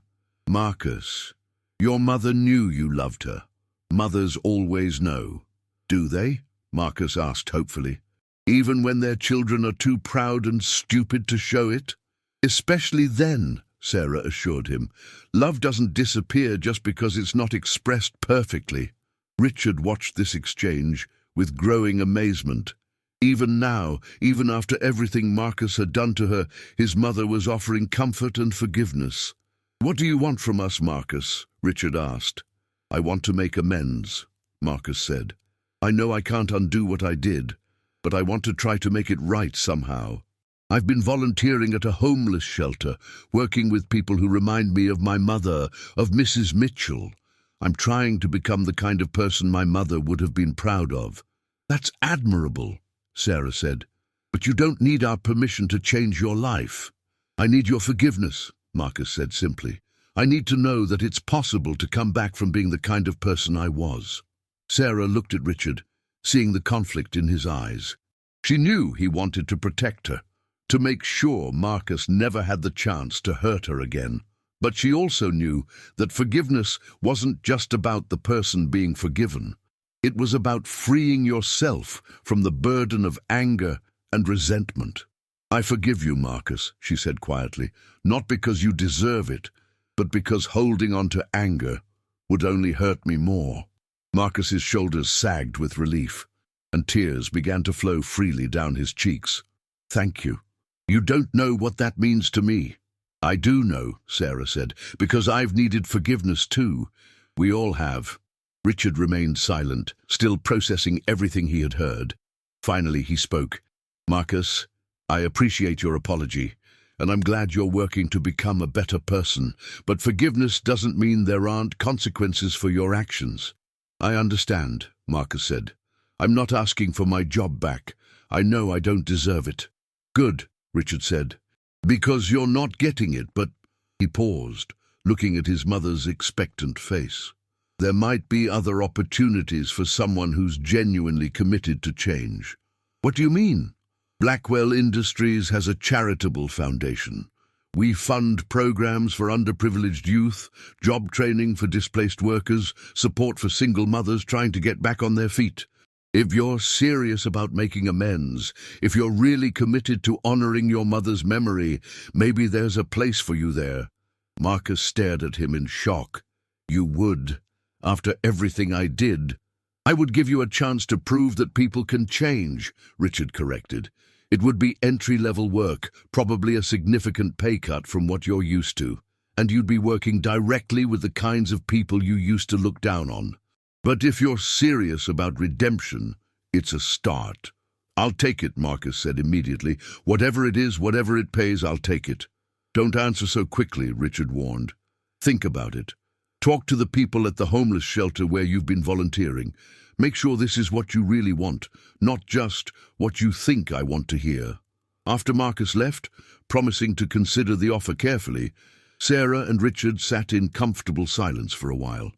"Marcus, your mother knew you loved her. Mothers always know." "Do they?" Marcus asked hopefully. even when their children are too proud and stupid to show it? Especially then, Sarah assured him. Love doesn't disappear just because it's not expressed perfectly. Richard watched this exchange with growing amazement. Even now, even after everything Marcus had done to her, his mother was offering comfort and forgiveness. "What do you want from us, Marcus?" Richard asked. "I want to make amends," Marcus said. "I know I can't undo what I did, but I want to try to make it right somehow. I've been volunteering at a homeless shelter, working with people who remind me of my mother, of Mrs. Mitchell. I'm trying to become the kind of person my mother would have been proud of." "That's admirable," Sarah said. "But you don't need our permission to change your life." "I need your forgiveness," Marcus said simply. "I need to know that it's possible to come back from being the kind of person I was." Sarah looked at Richard, seeing the conflict in his eyes. She knew he wanted to protect her, to make sure Marcus never had the chance to hurt her again. But she also knew that forgiveness wasn't just about the person being forgiven. It was about freeing yourself from the burden of anger and resentment. "I forgive you, Marcus," she said quietly, "not because you deserve it, but because holding on to anger would only hurt me more." Marcus's shoulders sagged with relief, and tears began to flow freely down his cheeks. "Thank you. You don't know what that means to me." "I do know," Sarah said, "because I've needed forgiveness too. We all have." Richard remained silent, still processing everything he had heard. Finally he spoke. "Marcus, I appreciate your apology, and I'm glad you're working to become a better person, but forgiveness doesn't mean there aren't consequences for your actions." "I understand," Marcus said. "I'm not asking for my job back. I know I don't deserve it." "Good," Richard said, "because you're not getting it, but—" He paused, looking at his mother's expectant face. "There might be other opportunities for someone who's genuinely committed to change." "What do you mean?" "Blackwell Industries has a charitable foundation. We fund programs for underprivileged youth, job training for displaced workers, support for single mothers trying to get back on their feet. If you're serious about making amends, if you're really committed to honoring your mother's memory, maybe there's a place for you there." Marcus stared at him in shock. "You would, after everything I did." "I would give you a chance to prove that people can change," Richard corrected. "It would be entry-level work, probably a significant pay cut from what you're used to, and you'd be working directly with the kinds of people you used to look down on. But if you're serious about redemption, it's a start." "I'll take it," Marcus said immediately. "Whatever it is, whatever it pays, I'll take it." "Don't answer so quickly," Richard warned. "Think about it. Talk to the people at the homeless shelter where you've been volunteering. Make sure this is what you really want, not just what you think I want to hear." After Marcus left, promising to consider the offer carefully, Sarah and Richard sat in comfortable silence for a while.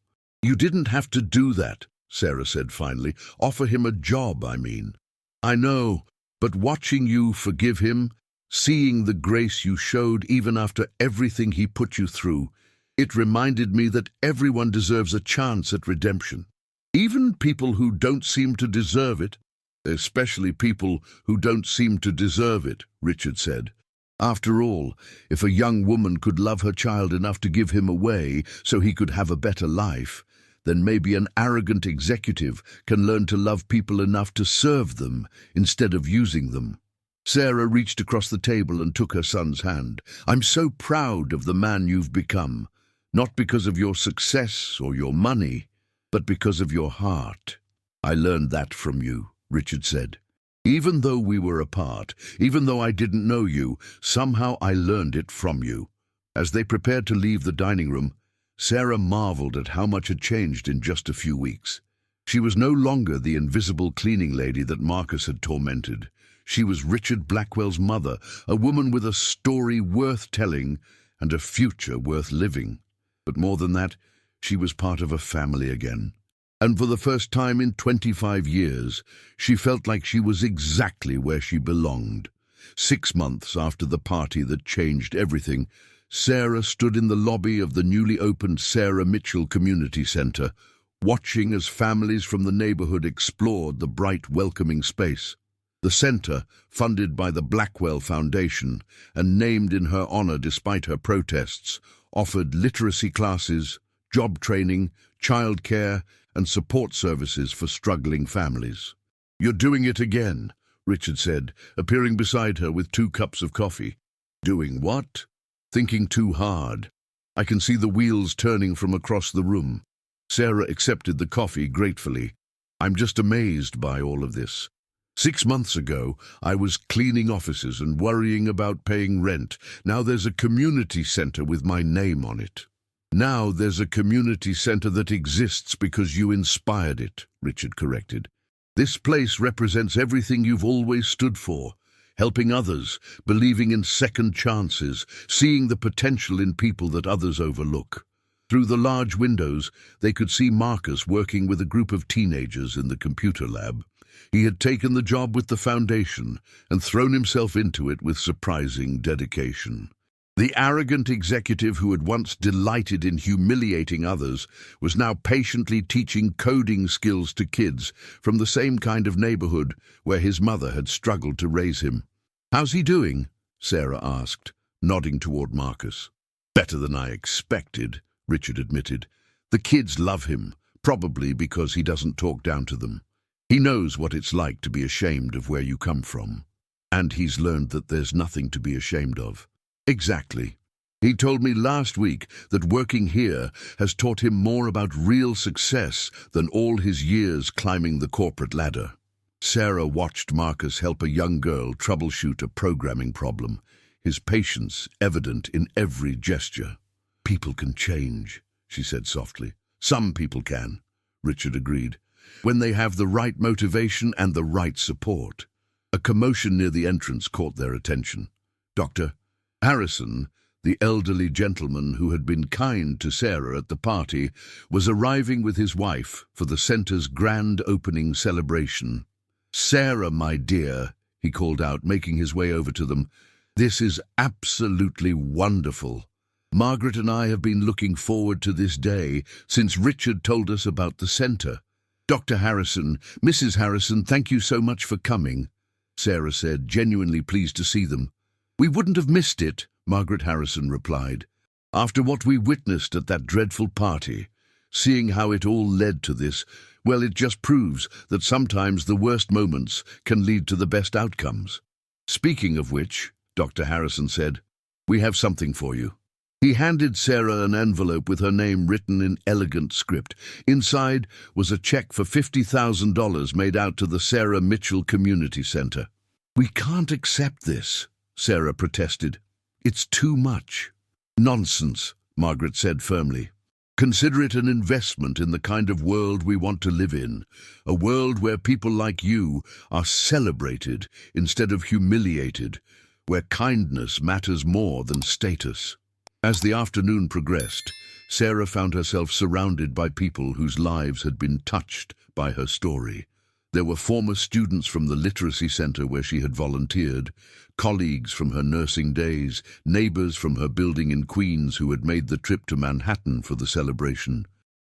"You didn't have to do that," Sarah said finally. "Offer him a job, I mean." "I know, but watching you forgive him, seeing the grace you showed even after everything he put you through, it reminded me that everyone deserves a chance at redemption. Even people who don't seem to deserve it." "Especially people who don't seem to deserve it," Richard said. "After all, if a young woman could love her child enough to give him away so he could have a better life, then maybe an arrogant executive can learn to love people enough to serve them instead of using them." Sarah reached across the table and took her son's hand. "I'm so proud of the man you've become, not because of your success or your money, but because of your heart." "I learned that from you," Richard said. "Even though we were apart, even though I didn't know you, somehow I learned it from you." As they prepared to leave the dining room, Sarah marveled at how much had changed in just a few weeks. She was no longer the invisible cleaning lady that Marcus had tormented. She was Richard Blackwell's mother, a woman with a story worth telling and a future worth living. But more than that, she was part of a family again. And for the first time in 25 years, she felt like she was exactly where she belonged. 6 months after the party that changed everything, Sarah stood in the lobby of the newly opened Sarah Mitchell Community Center, watching as families from the neighborhood explored the bright, welcoming space. The center, funded by the Blackwell Foundation and named in her honor despite her protests, offered literacy classes, job training, childcare, and support services for struggling families. "You're doing it again," Richard said, appearing beside her with 2 cups of coffee. "Doing what?" "Thinking too hard. I can see the wheels turning from across the room." Sarah accepted the coffee gratefully. "I'm just amazed by all of this. 6 months ago, I was cleaning offices and worrying about paying rent. Now there's a community center with my name on it." "Now there's a community center that exists because you inspired it," Richard corrected. "This place represents everything you've always stood for. Helping others, believing in second chances, seeing the potential in people that others overlook." Through the large windows, they could see Marcus working with a group of teenagers in the computer lab. He had taken the job with the foundation and thrown himself into it with surprising dedication. The arrogant executive who had once delighted in humiliating others was now patiently teaching coding skills to kids from the same kind of neighborhood where his mother had struggled to raise him. "How's he doing?" Sarah asked, nodding toward Marcus. "Better than I expected," Richard admitted. "The kids love him, probably because he doesn't talk down to them. He knows what it's like to be ashamed of where you come from. And he's learned that there's nothing to be ashamed of." "Exactly. He told me last week that working here has taught him more about real success than all his years climbing the corporate ladder." Sarah watched Marcus help a young girl troubleshoot a programming problem, his patience evident in every gesture. "People can change," she said softly. "Some people can," Richard agreed, "when they have the right motivation and the right support." A commotion near the entrance caught their attention. Dr. Harrison, the elderly gentleman who had been kind to Sarah at the party, was arriving with his wife for the center's grand opening celebration. "Sarah, my dear," he called out, making his way over to them, "this is absolutely wonderful. Margaret and I have been looking forward to this day since Richard told us about the center. Dr. Harrison, Mrs. Harrison, thank you so much for coming," Sarah said, genuinely pleased to see them. "We wouldn't have missed it," Margaret Harrison replied. "After what we witnessed at that dreadful party, seeing how it all led to this, well, it just proves that sometimes the worst moments can lead to the best outcomes." "Speaking of which," Dr. Harrison said, "we have something for you." He handed Sarah an envelope with her name written in elegant script. Inside was a check for $50,000 made out to the Sarah Mitchell Community Center. "We can't accept this," Sarah protested. "It's too much." "Nonsense," Margaret said firmly. "Consider it an investment in the kind of world we want to live in, a world where people like you are celebrated instead of humiliated, where kindness matters more than status." As the afternoon progressed, Sarah found herself surrounded by people whose lives had been touched by her story. There were former students from the literacy center where she had volunteered, colleagues from her nursing days, neighbors from her building in Queens who had made the trip to Manhattan for the celebration.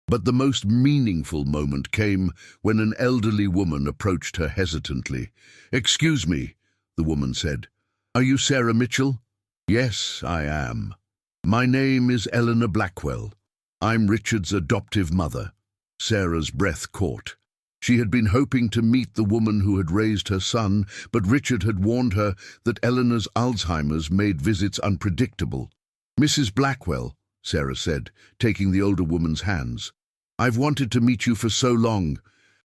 But the most meaningful moment came when an elderly woman approached her hesitantly. "Excuse me," the woman said. "Are you Sarah Mitchell?" "Yes, I am. My name is Eleanor Blackwell. I'm Richard's adoptive mother." Sarah's breath caught. She had been hoping to meet the woman who had raised her son, but Richard had warned her that Eleanor's Alzheimer's made visits unpredictable. "Mrs. Blackwell," Sarah said, taking the older woman's hands, "I've wanted to meet you for so long."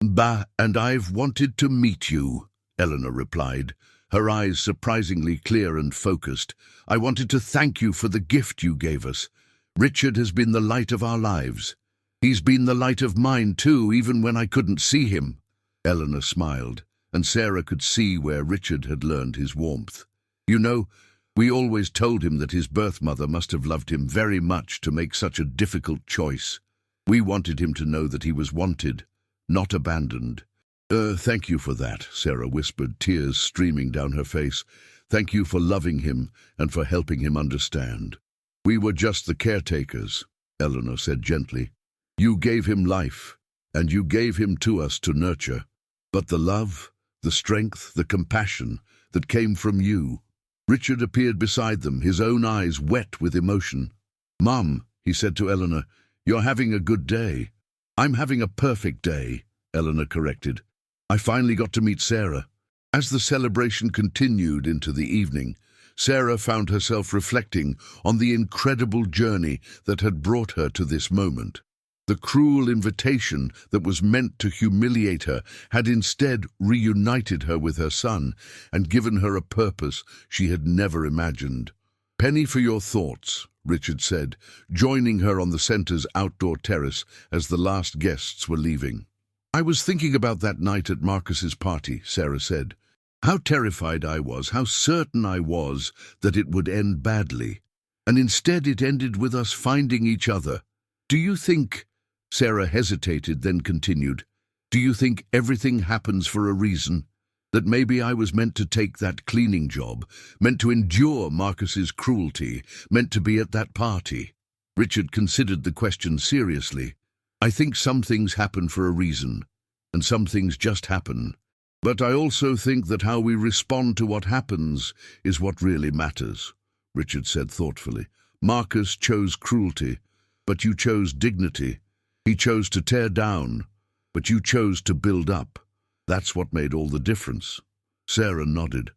And I've wanted to meet you," Eleanor replied, her eyes surprisingly clear and focused. "I wanted to thank you for the gift you gave us. Richard has been the light of our lives. He's been the light of mine too, even when I couldn't see him." Eleanor smiled, and Sarah could see where Richard had learned his warmth. "You know, we always told him that his birth mother must have loved him very much to make such a difficult choice. We wanted him to know that he was wanted, not abandoned." Thank you for that," Sarah whispered, tears streaming down her face. "Thank you for loving him and for helping him understand." "We were just the caretakers," Eleanor said gently. "You gave him life, and you gave him to us to nurture. But the love, the strength, the compassion that came from you. Richard appeared beside them, his own eyes wet with emotion. "Mum," he said to Eleanor, "you're having a good day." "I'm having a perfect day," Eleanor corrected. "I finally got to meet Sarah." As the celebration continued into the evening, Sarah found herself reflecting on the incredible journey that had brought her to this moment. The cruel invitation that was meant to humiliate her had instead reunited her with her son and given her a purpose she had never imagined. "Penny for your thoughts," Richard said, joining her on the center's outdoor terrace as the last guests were leaving. "I was thinking about that night at Marcus's party," Sarah said. "How terrified I was, how certain I was that it would end badly. And instead it ended with us finding each other. Do you think—" Sarah hesitated, then continued, "Do you think everything happens for a reason? That maybe I was meant to take that cleaning job, meant to endure Marcus's cruelty, meant to be at that party?" Richard considered the question seriously. "I think some things happen for a reason, and some things just happen. But I also think that how we respond to what happens is what really matters," Richard said thoughtfully. "Marcus chose cruelty, but you chose dignity. He chose to tear down, but you chose to build up. That's what made all the difference." Sarah nodded,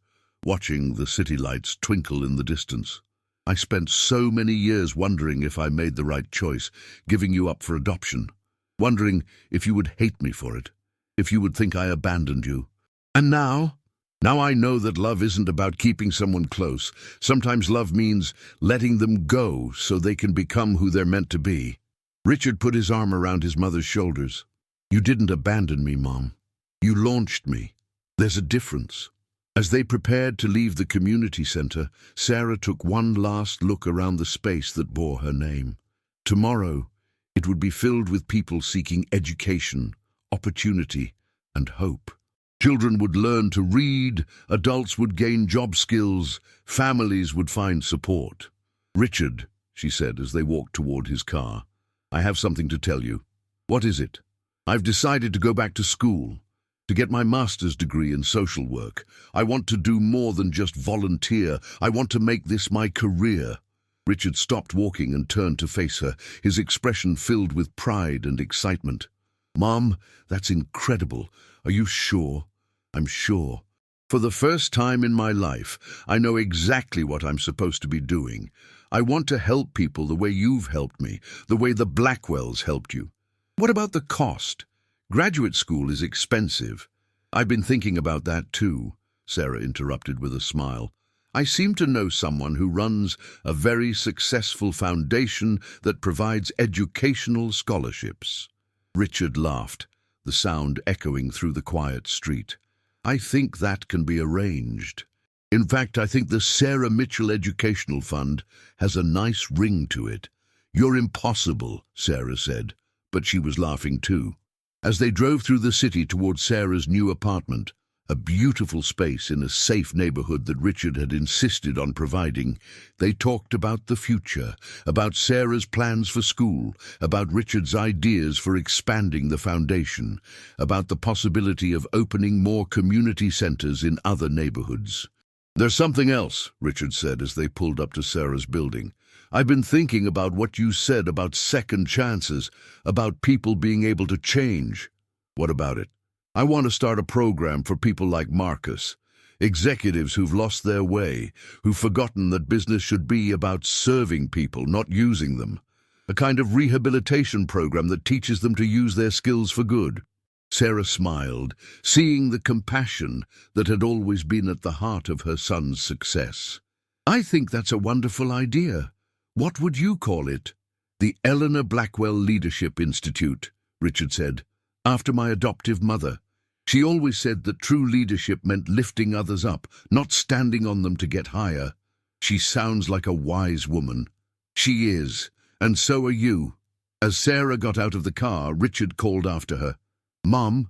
watching the city lights twinkle in the distance. "I spent so many years wondering if I made the right choice, giving you up for adoption. Wondering if you would hate me for it, if you would think I abandoned you. And now I know that love isn't about keeping someone close. Sometimes love means letting them go so they can become who they're meant to be." Richard put his arm around his mother's shoulders. "You didn't abandon me, Mom. You launched me. There's a difference." As they prepared to leave the community center, Sarah took one last look around the space that bore her name. Tomorrow, it would be filled with people seeking education, opportunity, and hope. Children would learn to read, adults would gain job skills, families would find support. "Richard," she said as they walked toward his car, "I have something to tell you." "What is it?" "I've decided to go back to school, to get my master's degree in social work. I want to do more than just volunteer. I want to make this my career." Richard stopped walking and turned to face her, his expression filled with pride and excitement. "Mom, that's incredible. Are you sure?" "I'm sure. For the first time in my life, I know exactly what I'm supposed to be doing. I want to help people the way you've helped me, the way the Blackwells helped you." "What about the cost? Graduate school is expensive." "I've been thinking about that too," Sarah interrupted with a smile. "I seem to know someone who runs a very successful foundation that provides educational scholarships." Richard laughed, the sound echoing through the quiet street. "I think that can be arranged. In fact, I think the Sarah Mitchell Educational Fund has a nice ring to it." "You're impossible," Sarah said, but she was laughing too. As they drove through the city toward Sarah's new apartment, a beautiful space in a safe neighborhood that Richard had insisted on providing, they talked about the future, about Sarah's plans for school, about Richard's ideas for expanding the foundation, about the possibility of opening more community centers in other neighborhoods. "There's something else," Richard said as they pulled up to Sarah's building. "I've been thinking about what you said about second chances, about people being able to change." "What about it?" "I want to start a program for people like Marcus, executives who've lost their way, who've forgotten that business should be about serving people, not using them. A kind of rehabilitation program that teaches them to use their skills for good." Sarah smiled, seeing the compassion that had always been at the heart of her son's success. "I think that's a wonderful idea. What would you call it?" "The Eleanor Blackwell Leadership Institute," Richard said, "after my adoptive mother. She always said that true leadership meant lifting others up, not standing on them to get higher." "She sounds like a wise woman." "She is, and so are you." As Sarah got out of the car, Richard called after her. "Mom?"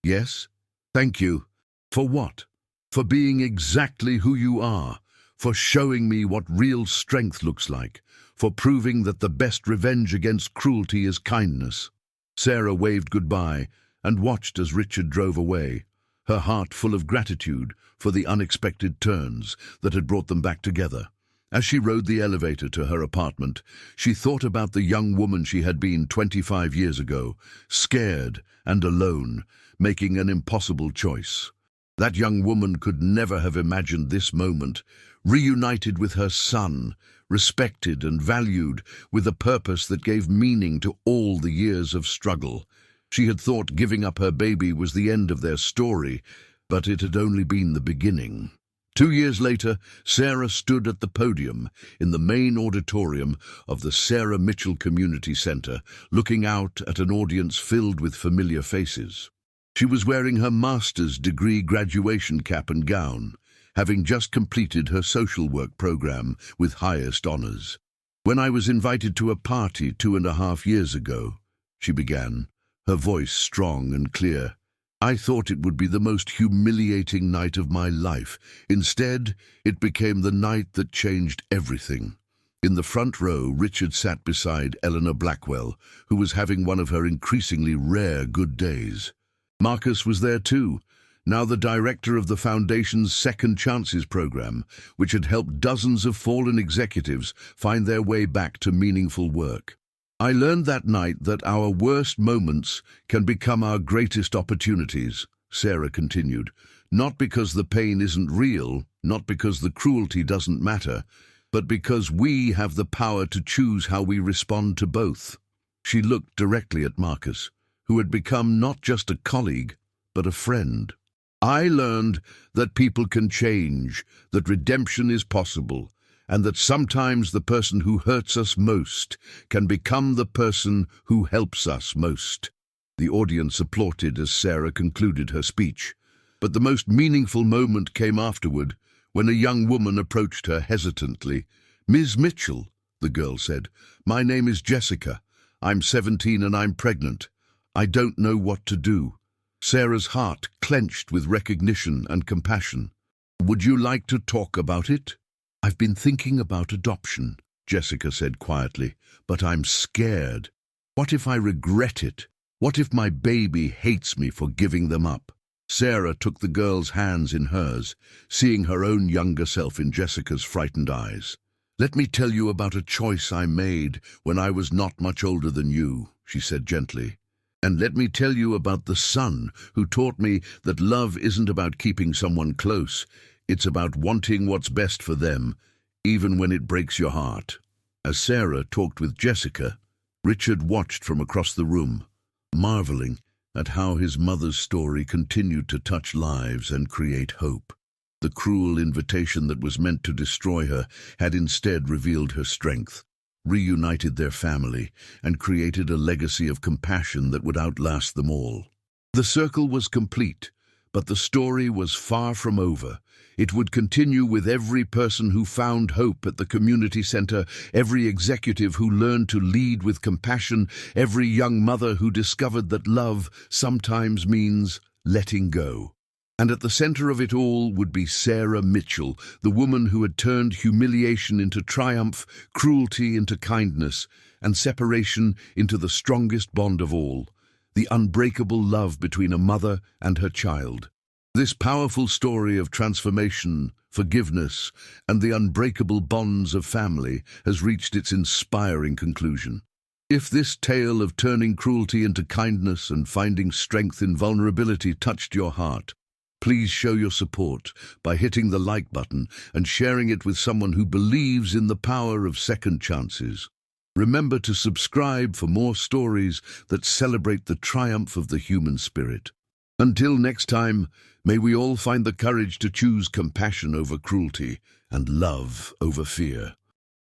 "Yes?" "Thank you." "For what?" "For being exactly who you are, for showing me what real strength looks like, for proving that the best revenge against cruelty is kindness." Sarah waved goodbye and watched as Richard drove away, her heart full of gratitude for the unexpected turns that had brought them back together. As she rode the elevator to her apartment, she thought about the young woman she had been 25 years ago, scared and alone, making an impossible choice. That young woman could never have imagined this moment, reunited with her son, respected and valued, with a purpose that gave meaning to all the years of struggle. She had thought giving up her baby was the end of their story, but it had only been the beginning. 2 years later, Sarah stood at the podium in the main auditorium of the Sarah Mitchell Community Center, looking out at an audience filled with familiar faces. She was wearing her master's degree graduation cap and gown, having just completed her social work program with highest honors. "When I was invited to a party 2.5 years ago," she began, her voice strong and clear, "I thought it would be the most humiliating night of my life. Instead, it became the night that changed everything." In the front row, Richard sat beside Eleanor Blackwell, who was having one of her increasingly rare good days. Marcus was there too, now the director of the Foundation's Second Chances program, which had helped dozens of fallen executives find their way back to meaningful work. "I learned that night that our worst moments can become our greatest opportunities," Sarah continued, "not because the pain isn't real, not because the cruelty doesn't matter, but because we have the power to choose how we respond to both." She looked directly at Marcus, who had become not just a colleague, but a friend. "I learned that people can change, that redemption is possible, and that sometimes the person who hurts us most can become the person who helps us most." The audience applauded as Sarah concluded her speech, but the most meaningful moment came afterward, when a young woman approached her hesitantly. "Ms. Mitchell," the girl said, "my name is Jessica. I'm 17 and I'm pregnant. I don't know what to do." Sarah's heart clenched with recognition and compassion. "Would you like to talk about it?" "I've been thinking about adoption," Jessica said quietly, "but I'm scared. What if I regret it? What if my baby hates me for giving them up?" Sarah took the girl's hands in hers, seeing her own younger self in Jessica's frightened eyes. "Let me tell you about a choice I made when I was not much older than you," she said gently. "And let me tell you about the son who taught me that love isn't about keeping someone close. It's about wanting what's best for them, even when it breaks your heart." As Sarah talked with Jessica, Richard watched from across the room, marveling at how his mother's story continued to touch lives and create hope. The cruel invitation that was meant to destroy her had instead revealed her strength, reunited their family, and created a legacy of compassion that would outlast them all. The circle was complete, but the story was far from over. It would continue with every person who found hope at the community center, every executive who learned to lead with compassion, every young mother who discovered that love sometimes means letting go. And at the center of it all would be Sarah Mitchell, the woman who had turned humiliation into triumph, cruelty into kindness, and separation into the strongest bond of all, the unbreakable love between a mother and her child. This powerful story of transformation, forgiveness, and the unbreakable bonds of family has reached its inspiring conclusion. If this tale of turning cruelty into kindness and finding strength in vulnerability touched your heart, please show your support by hitting the like button and sharing it with someone who believes in the power of second chances. Remember to subscribe for more stories that celebrate the triumph of the human spirit. Until next time, may we all find the courage to choose compassion over cruelty and love over fear.